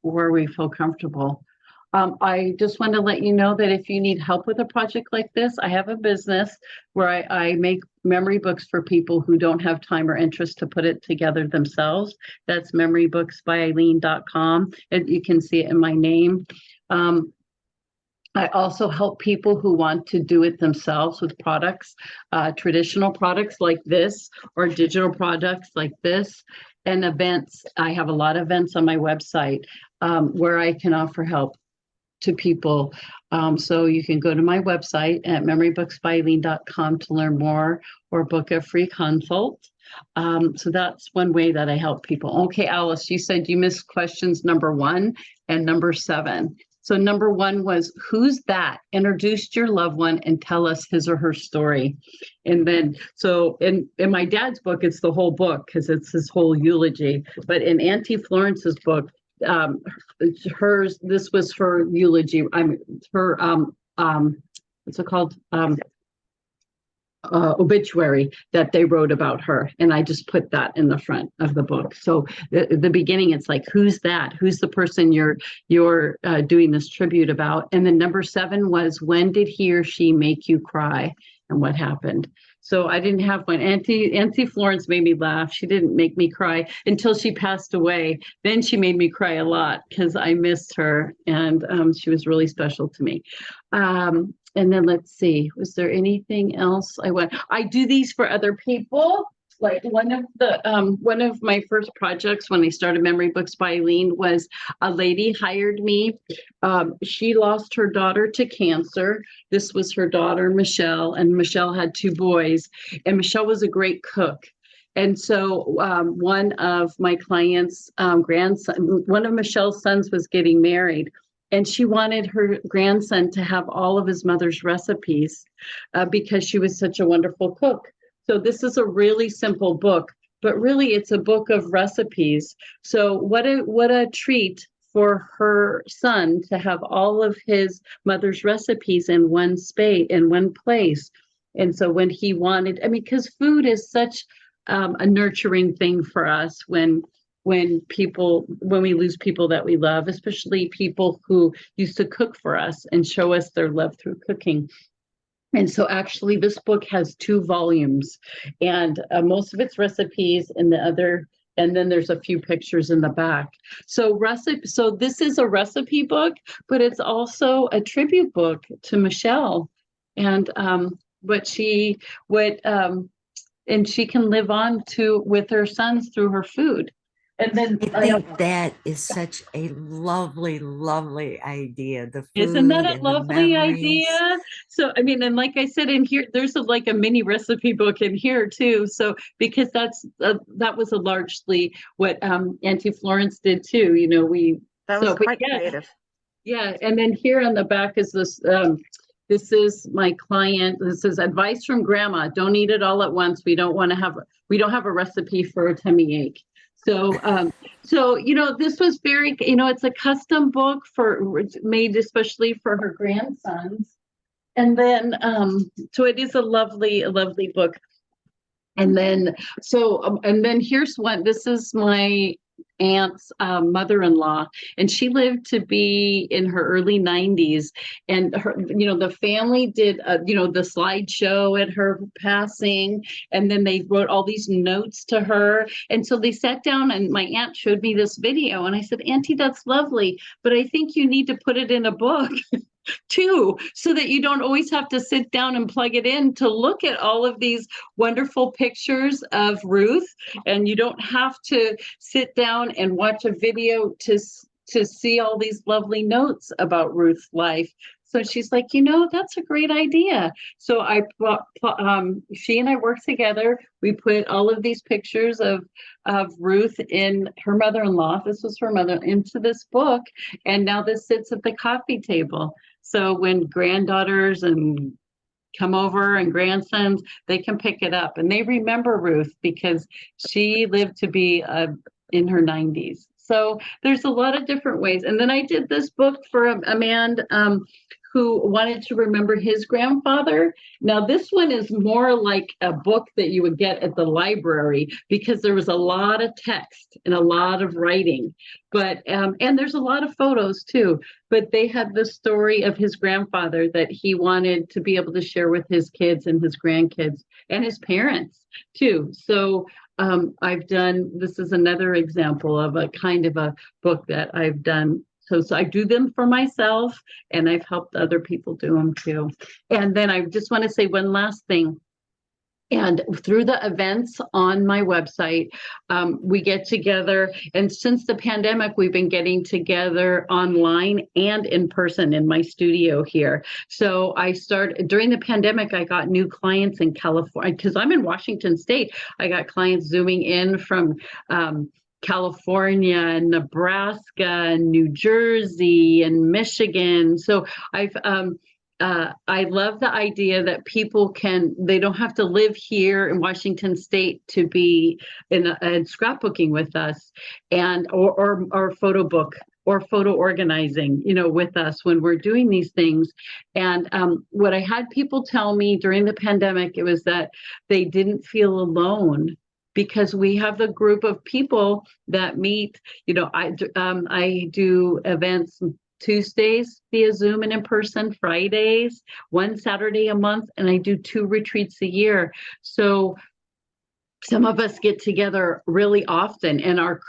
where we feel comfortable. I just want to let you know that if you need help with a project like this, I have a business where I make memory books for people who don't have time or interest to put it together themselves. That's memorybooksbyeileen.com, and you can see it in my name. I also help people who want to do it themselves with products, traditional products like this, or digital products like this, and events. I have a lot of events on my website where I can offer help to people. So you can go to my website at memorybooksbyeileen.com to learn more or book a free consult. So that's one way that I help people. Okay, Alice, you said you missed questions number 1 and number 7. So number 1 was, who's that? Introduce your loved one and tell us his or her story. And then, so in my dad's book, it's the whole book because it's his whole eulogy. But in Auntie Florence's book, this was her eulogy. What's it called? Obituary that they wrote about her, and I just put that in the front of the book. So the beginning, it's like, who's that? Who's the person you're doing this tribute about? And then number 7 was, when did he or she make you cry, and what happened? So I didn't have one. Auntie Florence made me laugh. She didn't make me cry until she passed away. Then she made me cry a lot because I missed her, and she was really special to me. And then let's see, was there anything else I do these for other people. Like one of my first projects when I started Memory Books by Eileen was a lady hired me. She lost her daughter to cancer. This was her daughter, Michelle, and Michelle had 2 boys, and Michelle was a great cook. And so one of my clients' one of Michelle's sons was getting married. And she wanted her grandson to have all of his mother's recipes because she was such a wonderful cook. So this is a really simple book, but really it's a book of recipes. So what a treat for her son to have all of his mother's recipes in one place. And so when he wanted, because food is such a nurturing thing for us when we lose people that we love, especially people who used to cook for us and show us their love through cooking. And so actually this book has 2 volumes, and most of it's recipes, and then there's a few pictures in the back. So this is a recipe book, but it's also a tribute book to Michelle, and she can live on with her sons through her food. And then
I think that is such a lovely, lovely idea. The food,
isn't that a
and
lovely
the memories.
idea? So, and like I said, in here, there's like a mini recipe book in here too. So, because that was largely what Auntie Florence did too.
That was quite creative.
Yeah, and then here on the back is this. This is my client. This is advice from Grandma. Don't eat it all at once. We don't have a recipe for a tummy ache. So, this was very, it's a custom book made especially for her grandsons. And then, so it is a lovely book. And then, and then here's one. This is my aunt's mother-in-law, and she lived to be in her early 90s, and her, the family did the slideshow at her passing, and then they wrote all these notes to her. And so they sat down, and my aunt showed me this video, and I said, Auntie, that's lovely, but I think you need to put it in a book too, so that you don't always have to sit down and plug it in to look at all of these wonderful pictures of Ruth, and you don't have to sit down and watch a video to see all these lovely notes about Ruth's life. So she's like, that's a great idea. So she and I worked together. We put all of these pictures of Ruth in her mother-in-law. This was her mother, into this book. And now this sits at the coffee table. So when granddaughters and come over and grandsons, they can pick it up. And they remember Ruth because she lived to be in her 90s. So there's a lot of different ways. And then I did this book for a man who wanted to remember his grandfather. Now, this one is more like a book that you would get at the library because there was a lot of text and a lot of writing, but and there's a lot of photos too. But they had the story of his grandfather that he wanted to be able to share with his kids and his grandkids and his parents too. So I've done, this is another example of a kind of a book that I've done. So I do them for myself, and I've helped other people do them too. And then I just want to say one last thing. And through the events on my website, we get together. And since the pandemic, we've been getting together online and in person in my studio here. So I started during the pandemic, I got new clients in California because I'm in Washington State. I got clients zooming in from California and Nebraska and New Jersey and Michigan. So I love the idea that people they don't have to live here in Washington State to be in scrapbooking with us and or photo book or photo organizing, with us when we're doing these things. And what I had people tell me during the pandemic, it was that they didn't feel alone because we have the group of people that meet. I do events Tuesdays via Zoom and in person, Fridays, one Saturday a month, and I do 2 retreats a year. So some of us get together really often and are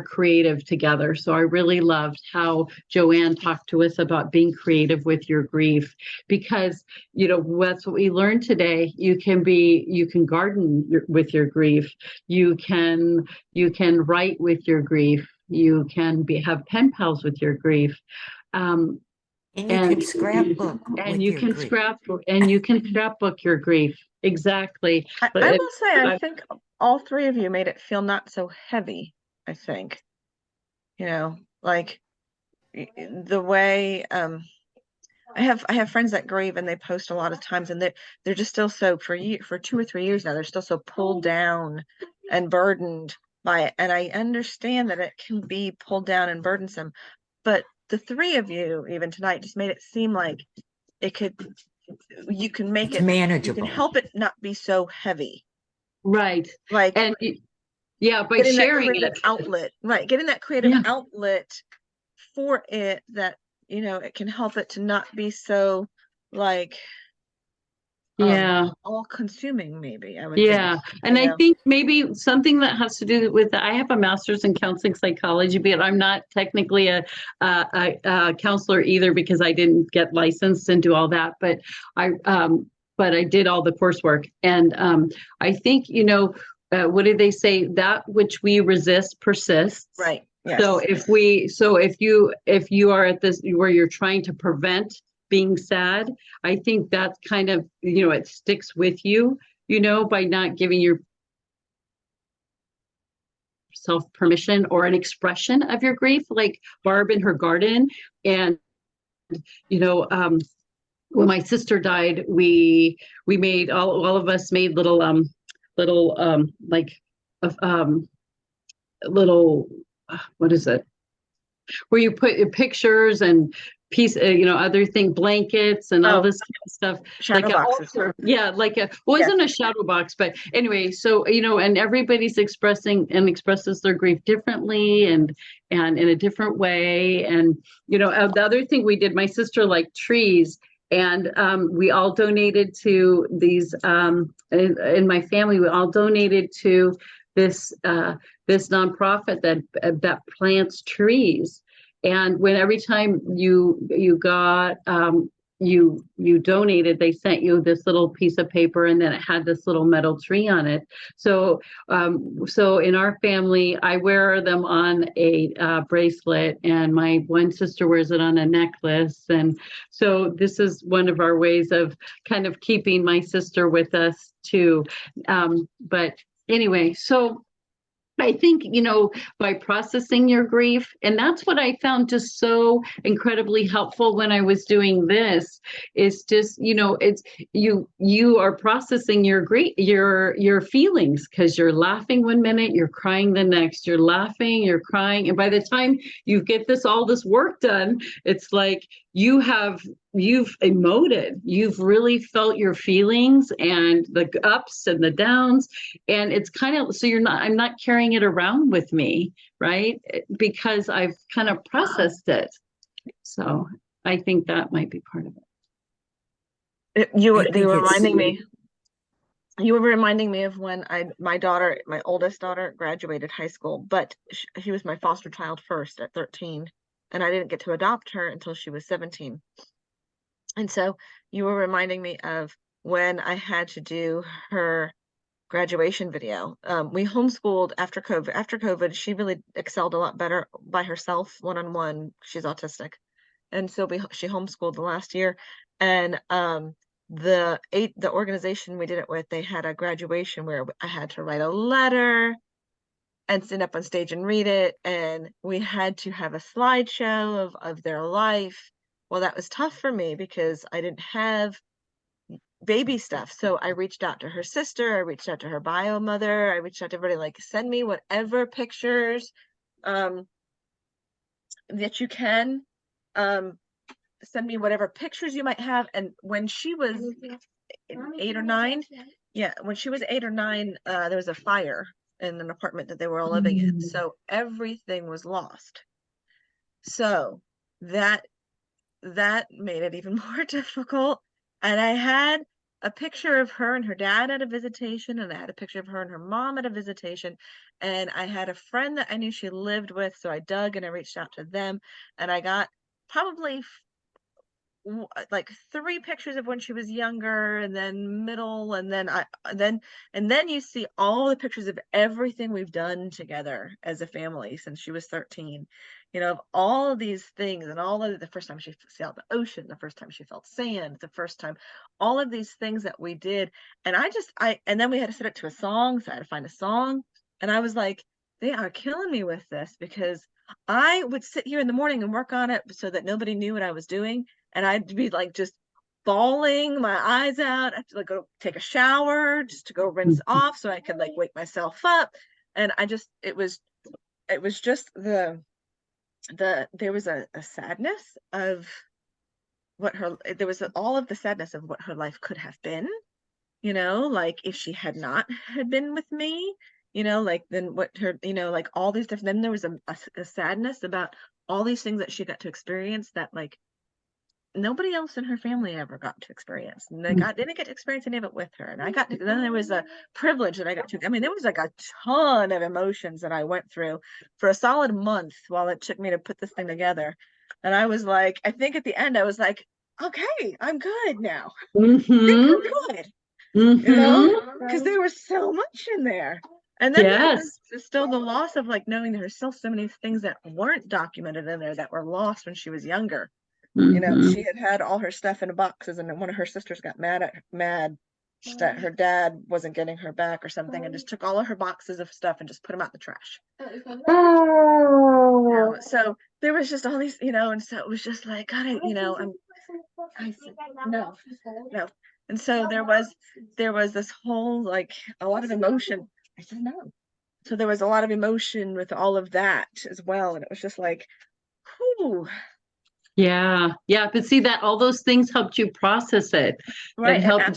creative together. So I really loved how Joanne talked to us about being creative with your grief, because that's what we learned today. You can garden with your grief. You can write with your grief. You can have pen pals with your grief.
And you can scrapbook.
And you can scrapbook your grief. Exactly.
I will say, I think all 3 of you made it feel not so heavy, I think. Like the way I have friends that grieve, and they post a lot of times, and they're just still so for 2 or 3 years now, they're still so pulled down and burdened by it. And I understand that it can be pulled down and burdensome, but the 3 of you, even tonight, just made it seem like you can make
It's manageable.
You can help it not be so heavy.
Right.
Like,
and by sharing it.
Outlet, right. Getting that creative outlet for it, that, it can help it to not be so like, all consuming, maybe, I would think.
And I think maybe something that has to do with I have a master's in counseling psychology, but I'm not technically a counselor either, because I didn't get licensed and do all that, but I did all the coursework. And I think, what did they say? That which we resist persists.
Right. Yes.
So if you are at this where you're trying to prevent being sad, I think that's kind of, it sticks with you, by not giving yourself permission or an expression of your grief, like Barb in her garden. And, when my sister died, we made all of us made little what is it? Where you put pictures and other thing, blankets and all this kind of stuff.
Shadow boxes.
Wasn't a shadow box, but anyway, so, and everybody's expresses their grief differently and in a different way. And, the other thing we did, my sister liked trees, and we all donated to these, in my family, we all donated to this nonprofit that plants trees. And every time you got you donated, they sent you this little piece of paper, and then it had this little metal tree on it. So in our family, I wear them on a bracelet, and my one sister wears it on a necklace. And so this is one of our ways of kind of keeping my sister with us too. But anyway, so I think, by processing your grief, and that's what I found just so incredibly helpful when I was doing this, is just, it's you are processing your grief, your feelings, because you're laughing one minute, you're crying the next, you're laughing, you're crying. And by the time you get all this work done, it's like you've emoted, you've really felt your feelings and the ups and the downs. And it's kind of, so I'm not carrying it around with me, right? Because I've kind of processed it. So I think that might be part of it.
I
You were
think it's-
reminding me of when my oldest daughter graduated high school, but she was my foster child first at 13, and I didn't get to adopt her until she was 17. And so you were reminding me of when I had to do her graduation video. We homeschooled after COVID. After COVID, she really excelled a lot better by herself, one-on-one. She's autistic. And so she homeschooled the last year. And the organization we did it with, they had a graduation where I had to write a letter and stand up on stage and read it. And we had to have a slideshow of their life. Well, that was tough for me because I didn't have baby stuff. So I reached out to her sister, I reached out to her bio mother, I reached out to everybody, like, send me whatever pictures that you can. Send me whatever pictures you might have. And when she was 8 or 9, when she was 8 or 9, there was a fire in an apartment that they were all living in. So everything was lost. So that made it even more difficult. And I had a picture of her and her dad at a visitation, and I had a picture of her and her mom at a visitation, and I had a friend that I knew she lived with, so I dug and I reached out to them, and I got probably like 3 pictures of when she was younger, and then middle, and then you see all the pictures of everything we've done together as a family since she was 13, of all of these things, and all of the first time she sailed the ocean, the first time she felt sand, the first time, all of these things that we did. And and then we had to set it to a song, so I had to find a song, and I was like, they are killing me with this, because I would sit here in the morning and work on it so that nobody knew what I was doing. And I'd be like just bawling my eyes out. I have to like go take a shower just to go rinse off so I could like wake myself up. And it was just there was a sadness of all of the sadness of what her life could have been, like if she had not had been with me, like then what her, like all these different, then there was a sadness about all these things that she got to experience that like nobody else in her family ever got to experience. And they didn't get to experience any of it with her. And then there was a privilege that I got to, there was like a ton of emotions that I went through for a solid month while it took me to put this thing together. And I was like, I think at the end, I was like, okay, I'm good now. I think I'm good, because there was so much in there. And then there's still the loss of like knowing there's still so many things that weren't documented in there that were lost when she was younger. She had all her stuff in boxes, and one of her sisters got mad that her dad wasn't getting her back or something, and just took all of her boxes of stuff and just put them out the trash. So there was just all these, and so it was just like, God, no. And so there was this whole, like, a lot of emotion. I said no. So there was a lot of emotion with all of that as well. And it was just like, whew.
Yeah. But see that all those things helped you process it.
Right.
It helped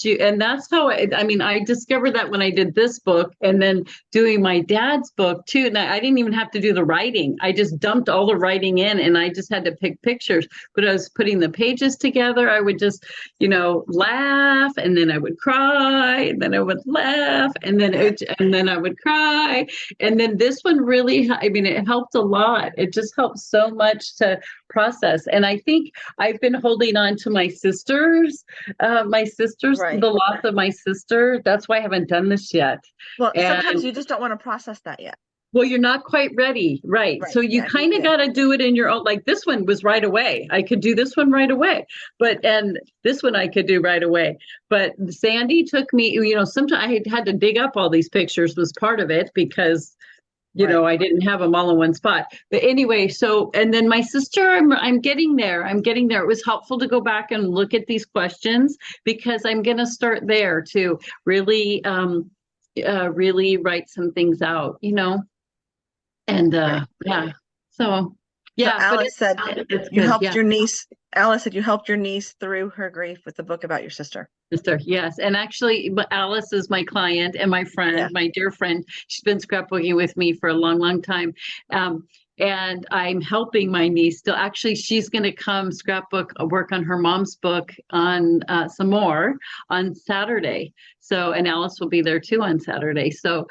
you. And that's how I discovered that when I did this book, and then doing my dad's book too. And I didn't even have to do the writing. I just dumped all the writing in, and I just had to pick pictures. But I was putting the pages together. I would just, laugh, and then I would cry, and then I would laugh, and then I would cry. And then this one really, it helped a lot. It just helped so much to process. And I think I've been holding on to my sisters, the loss of my sister. That's why I haven't done this yet.
Well, sometimes you just don't want to process that yet.
Well, you're not quite ready, right?
Right,
So you
yeah,
kind of
yeah.
got to do it in your own, like this one was right away. I could do this one right away, and this one I could do right away. But Sandy took me, sometimes I had to dig up all these pictures was part of it because I didn't have them all in one spot. But anyway, so, and then my sister, I'm getting there. I'm getting there. It was helpful to go back and look at these questions because I'm going to start there to really, really write some things out, and yeah, so yeah, but
Alice said
it's
you
good.
helped
Yeah,
your niece. Alice said you helped your niece through her grief with the book about your sister.
sister, yes. And actually, Alice is my client and my friend,
Yeah.
my dear friend. She's been scrapbooking with me for a long, long time. And I'm helping my niece still. Actually, she's going to come scrapbook, work on her mom's book on some more on Saturday. So, and Alice will be there too on Saturday. So,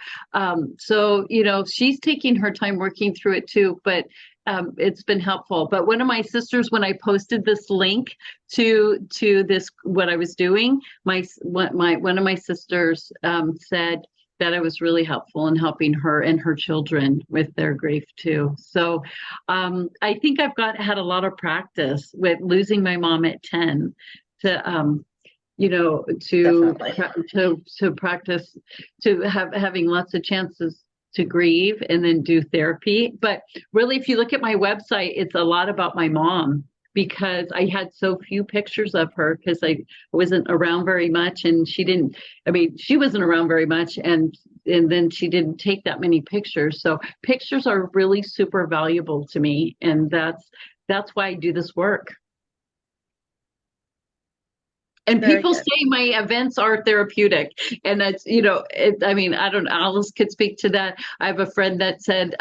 she's taking her time working through it too. But it's been helpful. But one of my sisters, when I posted this link to this, what I was doing, one of my sisters said that it was really helpful in helping her and her children with their grief too. So I think had a lot of practice with losing my mom at 10 to to practice, to having lots of chances to grieve and then do therapy. But really, if you look at my website, it's a lot about my mom because I had so few pictures of her because I wasn't around very much and she wasn't around very much and then she didn't take that many pictures. So pictures are really super valuable to me. And that's why I do this work. And
Very
people
good.
say my events are therapeutic. And that's, I don't know, Alice could speak to that. I have a friend that said,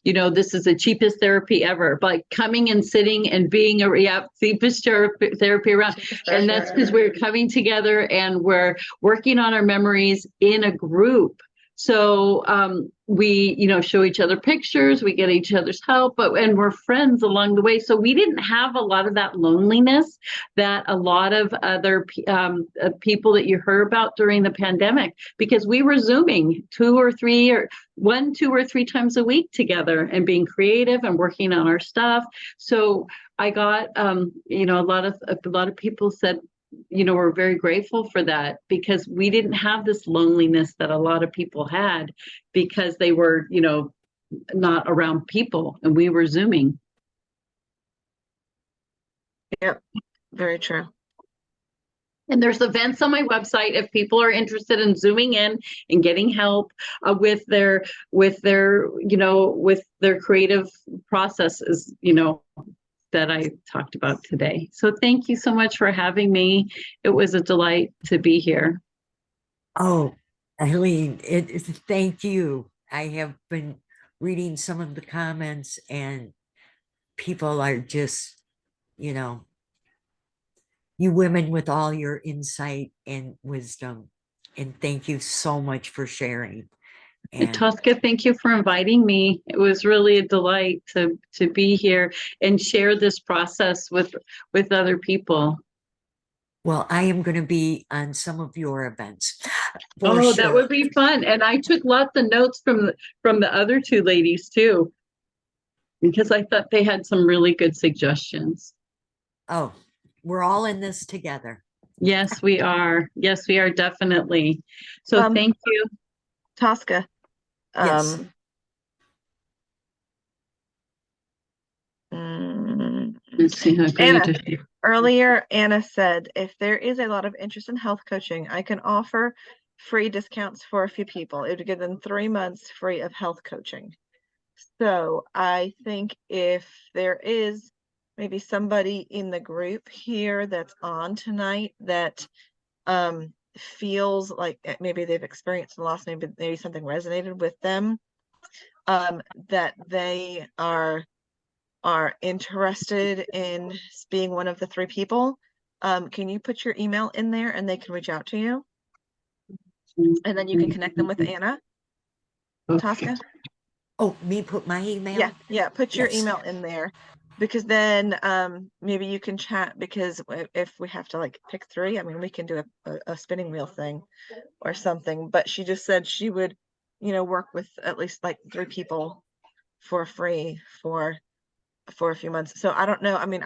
this is the cheapest therapy ever. But coming and sitting and being cheapest therapy around. And that's because we're coming together and we're working on our memories in a group. So we, show each other pictures, we get each other's help, and we're friends along the way. So we didn't have a lot of that loneliness that a lot of other people that you heard about during the pandemic, because we were Zooming 2 or 3 times a week together and being creative and working on our stuff. So I got, a lot of people said, we're very grateful for that because we didn't have this loneliness that a lot of people had because they were, not around people and we were Zooming.
Yep, very true.
And there's events on my website if people are interested in Zooming in and getting help with their creative processes, that I talked about today. So thank you so much for having me. It was a delight to be here.
Oh, Eileen, thank you. I have been reading some of the comments and people are just, you women with all your insight and wisdom. And thank you so much for sharing.
And Tosca, thank you for inviting me. It was really a delight to be here and share this process with other people.
Well, I am going to be on some of your events.
Oh, that would be fun. And I took lots of notes from the other 2 ladies too, because I thought they had some really good suggestions.
Oh, we're all in this together.
Yes, we are. Yes, we are definitely. So thank you.
Tosca.
Yes.
Let's see how
Anna, earlier, Anna said, if there is a lot of interest in health coaching, I can offer free discounts for a few people. It would give them 3 months free of health coaching. So I think if there is maybe somebody in the group here that's on tonight that feels like maybe they've experienced loss, maybe something resonated with them, that they are interested in being one of the 3 people, can you put your email in there and they can reach out to you? And then you can connect them with Anna. Tosca?
Oh, me put my email?
Yeah, put your
Yes.
email in there because then maybe you can chat, because if we have to like pick 3, I mean, we can do a spinning wheel thing or something, but she just said she would work with at least like 3 people for free for a few months. So I don't know. I mean,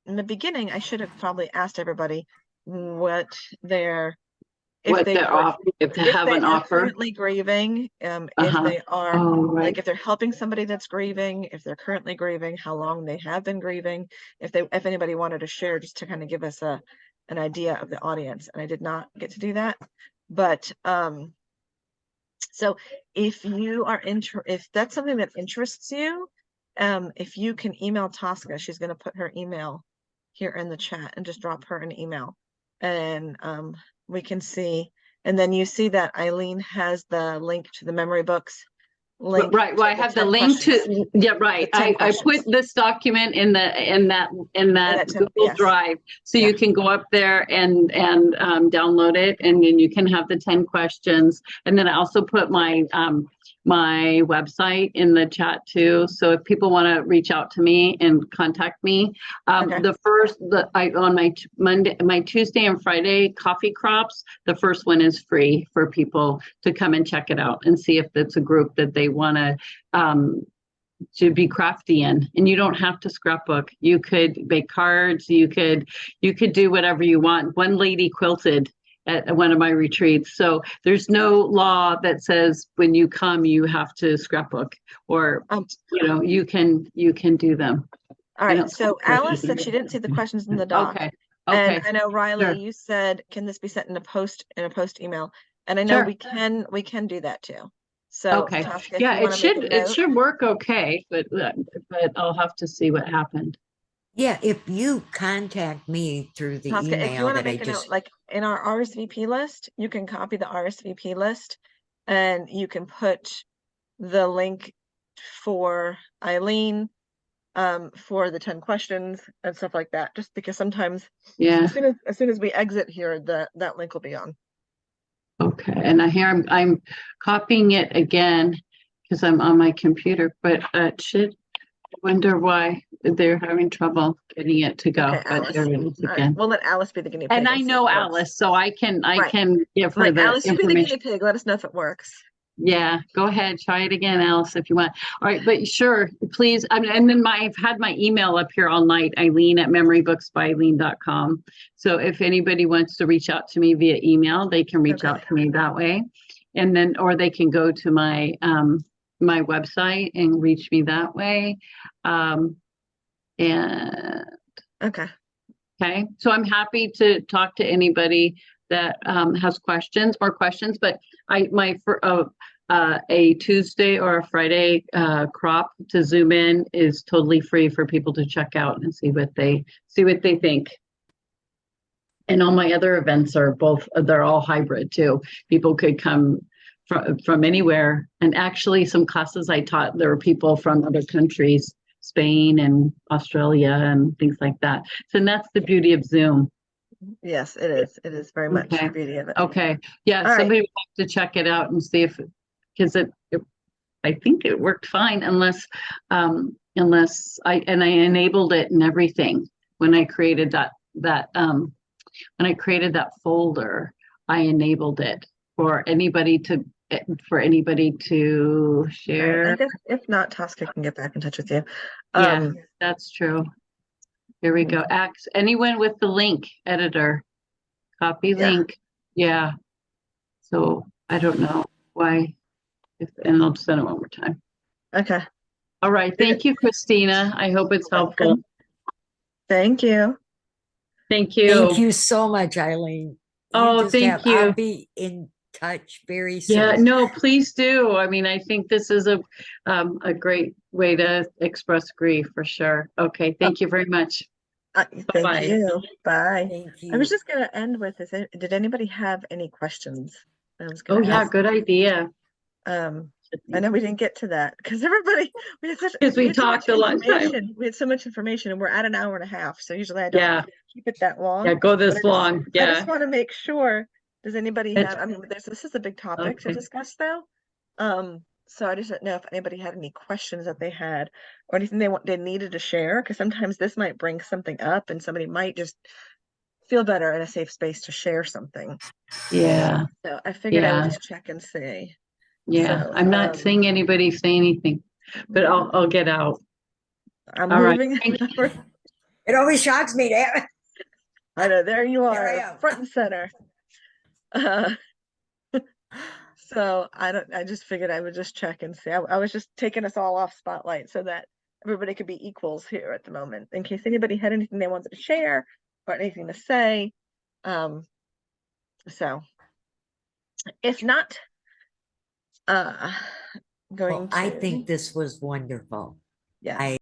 in the beginning, I should have probably asked everybody what their if
What
they
they're
were
off, if they
if
have
they
an
are
offer.
currently grieving, if
Uh-huh.
they are
Oh,
like
right.
if they're helping somebody that's grieving, if they're currently grieving, how long they have been grieving, if anybody wanted to share, just to kind of give us an idea of the audience. And I did not get to do that. But so if you are if that's something that interests you, if you can email Tosca, she's going to put her email here in the chat, and just drop her an email, and we can see. And then you see that Eileen has the link to the memory books link.
Right. Well,
to
I have the
10
link
questions.
to, yeah, right.
The 10
I put
questions.
this document in that
that 10
Google
yes.
Drive. So
Yeah.
you can go up there and download it, and then you can have the 10 questions. And then I also put my my website in the chat too. So if people want to reach out to me and contact me,
Okay.
on my Tuesday and Friday coffee crops, the first one is free for people to come and check it out and see if it's a group that they want to be crafty in. And you don't have to scrapbook. You could make cards. You could do whatever you want. One lady quilted at one of my retreats. So there's no law that says when you come, you have to scrapbook, or, you can do them.
All right. So Alice said she didn't see the questions in the doc.
Okay.
And I know Riley,
Sure.
you said, can this be sent in a post email? And I know
Sure.
we can do that too. So
Okay.
Tosca, if
Yeah,
you want to make a
it
note.
should work okay, but I'll have to see what happened.
Yeah, if you contact me through the
Tosca, if you
email
want to
that I
make a note,
just,
like in our RSVP list, you can copy the RSVP list, and you can put the link for Eileen, for the 10 questions and stuff like that, just because sometimes
Yeah.
as soon as we exit here, that link will be on.
Okay, and I'm copying it again because I'm on my computer, but I wonder why they're having trouble getting it to go.
Okay,
But
Alice.
there it is
All right,
again.
we'll let Alice be the guinea pig.
And I
see if
know
it works.
Alice, so I can
Right.
give her
Right,
the
Alice, you be the guinea
information.
pig. Let us know if it works.
Yeah, go ahead, try it again, Alice, if you want. All right, but sure, please. And then I've had my email up here all night, Eileen@memorybooksbyeileen.com. So if anybody wants to reach out to me via email, they can reach out to me that way. And then, or they can go to my my website and reach me that way. And
Okay.
okay, so I'm happy to talk to anybody that has more questions, but a Tuesday or a Friday crop to Zoom in is totally free for people to check out and see what they think. And all my other events they're all hybrid too. People could come from anywhere. And actually some classes I taught, there were people from other countries, Spain and Australia and things like that. So that's the beauty of Zoom.
Yes, it is. It is very much
Okay.
the beauty of it.
Okay. Yeah.
All right.
Somebody will have to check it out and see because I think it worked fine unless I enabled it and everything when I created that folder. I enabled it for anybody to share.
Right. I guess if not, Tosca can get back in touch with you.
Yeah, that's true. Here we go. Anyone with the link editor, copy link. Yeah. So I don't know why, and I'll send it one more time.
Okay.
All right. Thank you, Christina. I hope it's helpful.
Thank you.
Thank you.
thank you so much, Eileen.
Oh, thank you.
I'll be in touch very soon.
Yeah, no, please do. I mean, I think this is a great way to express grief for sure. Okay. Thank you very much.
Thank
Bye-bye.
you. Bye.
Thank you.
I was just going to end with this. Did anybody have any questions? I was
Oh,
going to
yeah.
ask.
Good idea.
I know we didn't get to that because everybody, we had
we
had so much
talked a lot of time.
information. We had so much information, and we're at an hour and a half. So usually I don't keep it that long.
Yeah, go this
but
long.
I just want to make sure. Does anybody
It's-
have? I mean, this is a big topic to
Okay.
discuss, though. So I just don't know if anybody had any questions that they had or anything they needed to share, because sometimes this might bring something up, and somebody might just feel better in a safe space to share something.
Yeah.
So I figured I would
Yeah.
just check and see.
Yeah,
So,
I'm not seeing anybody say anything, but I'll get out.
I'm
all right.
moving.
It always shocks me that.
I know, there you
There
are,
I am.
front and center. Uh, so I just figured I would just check and see. I was just taking us all off spotlight so that everybody could be equals here at the moment, in case anybody had anything they wanted to share or anything to say. So if not, going
Well, I
to,
think this was wonderful.
yes.
I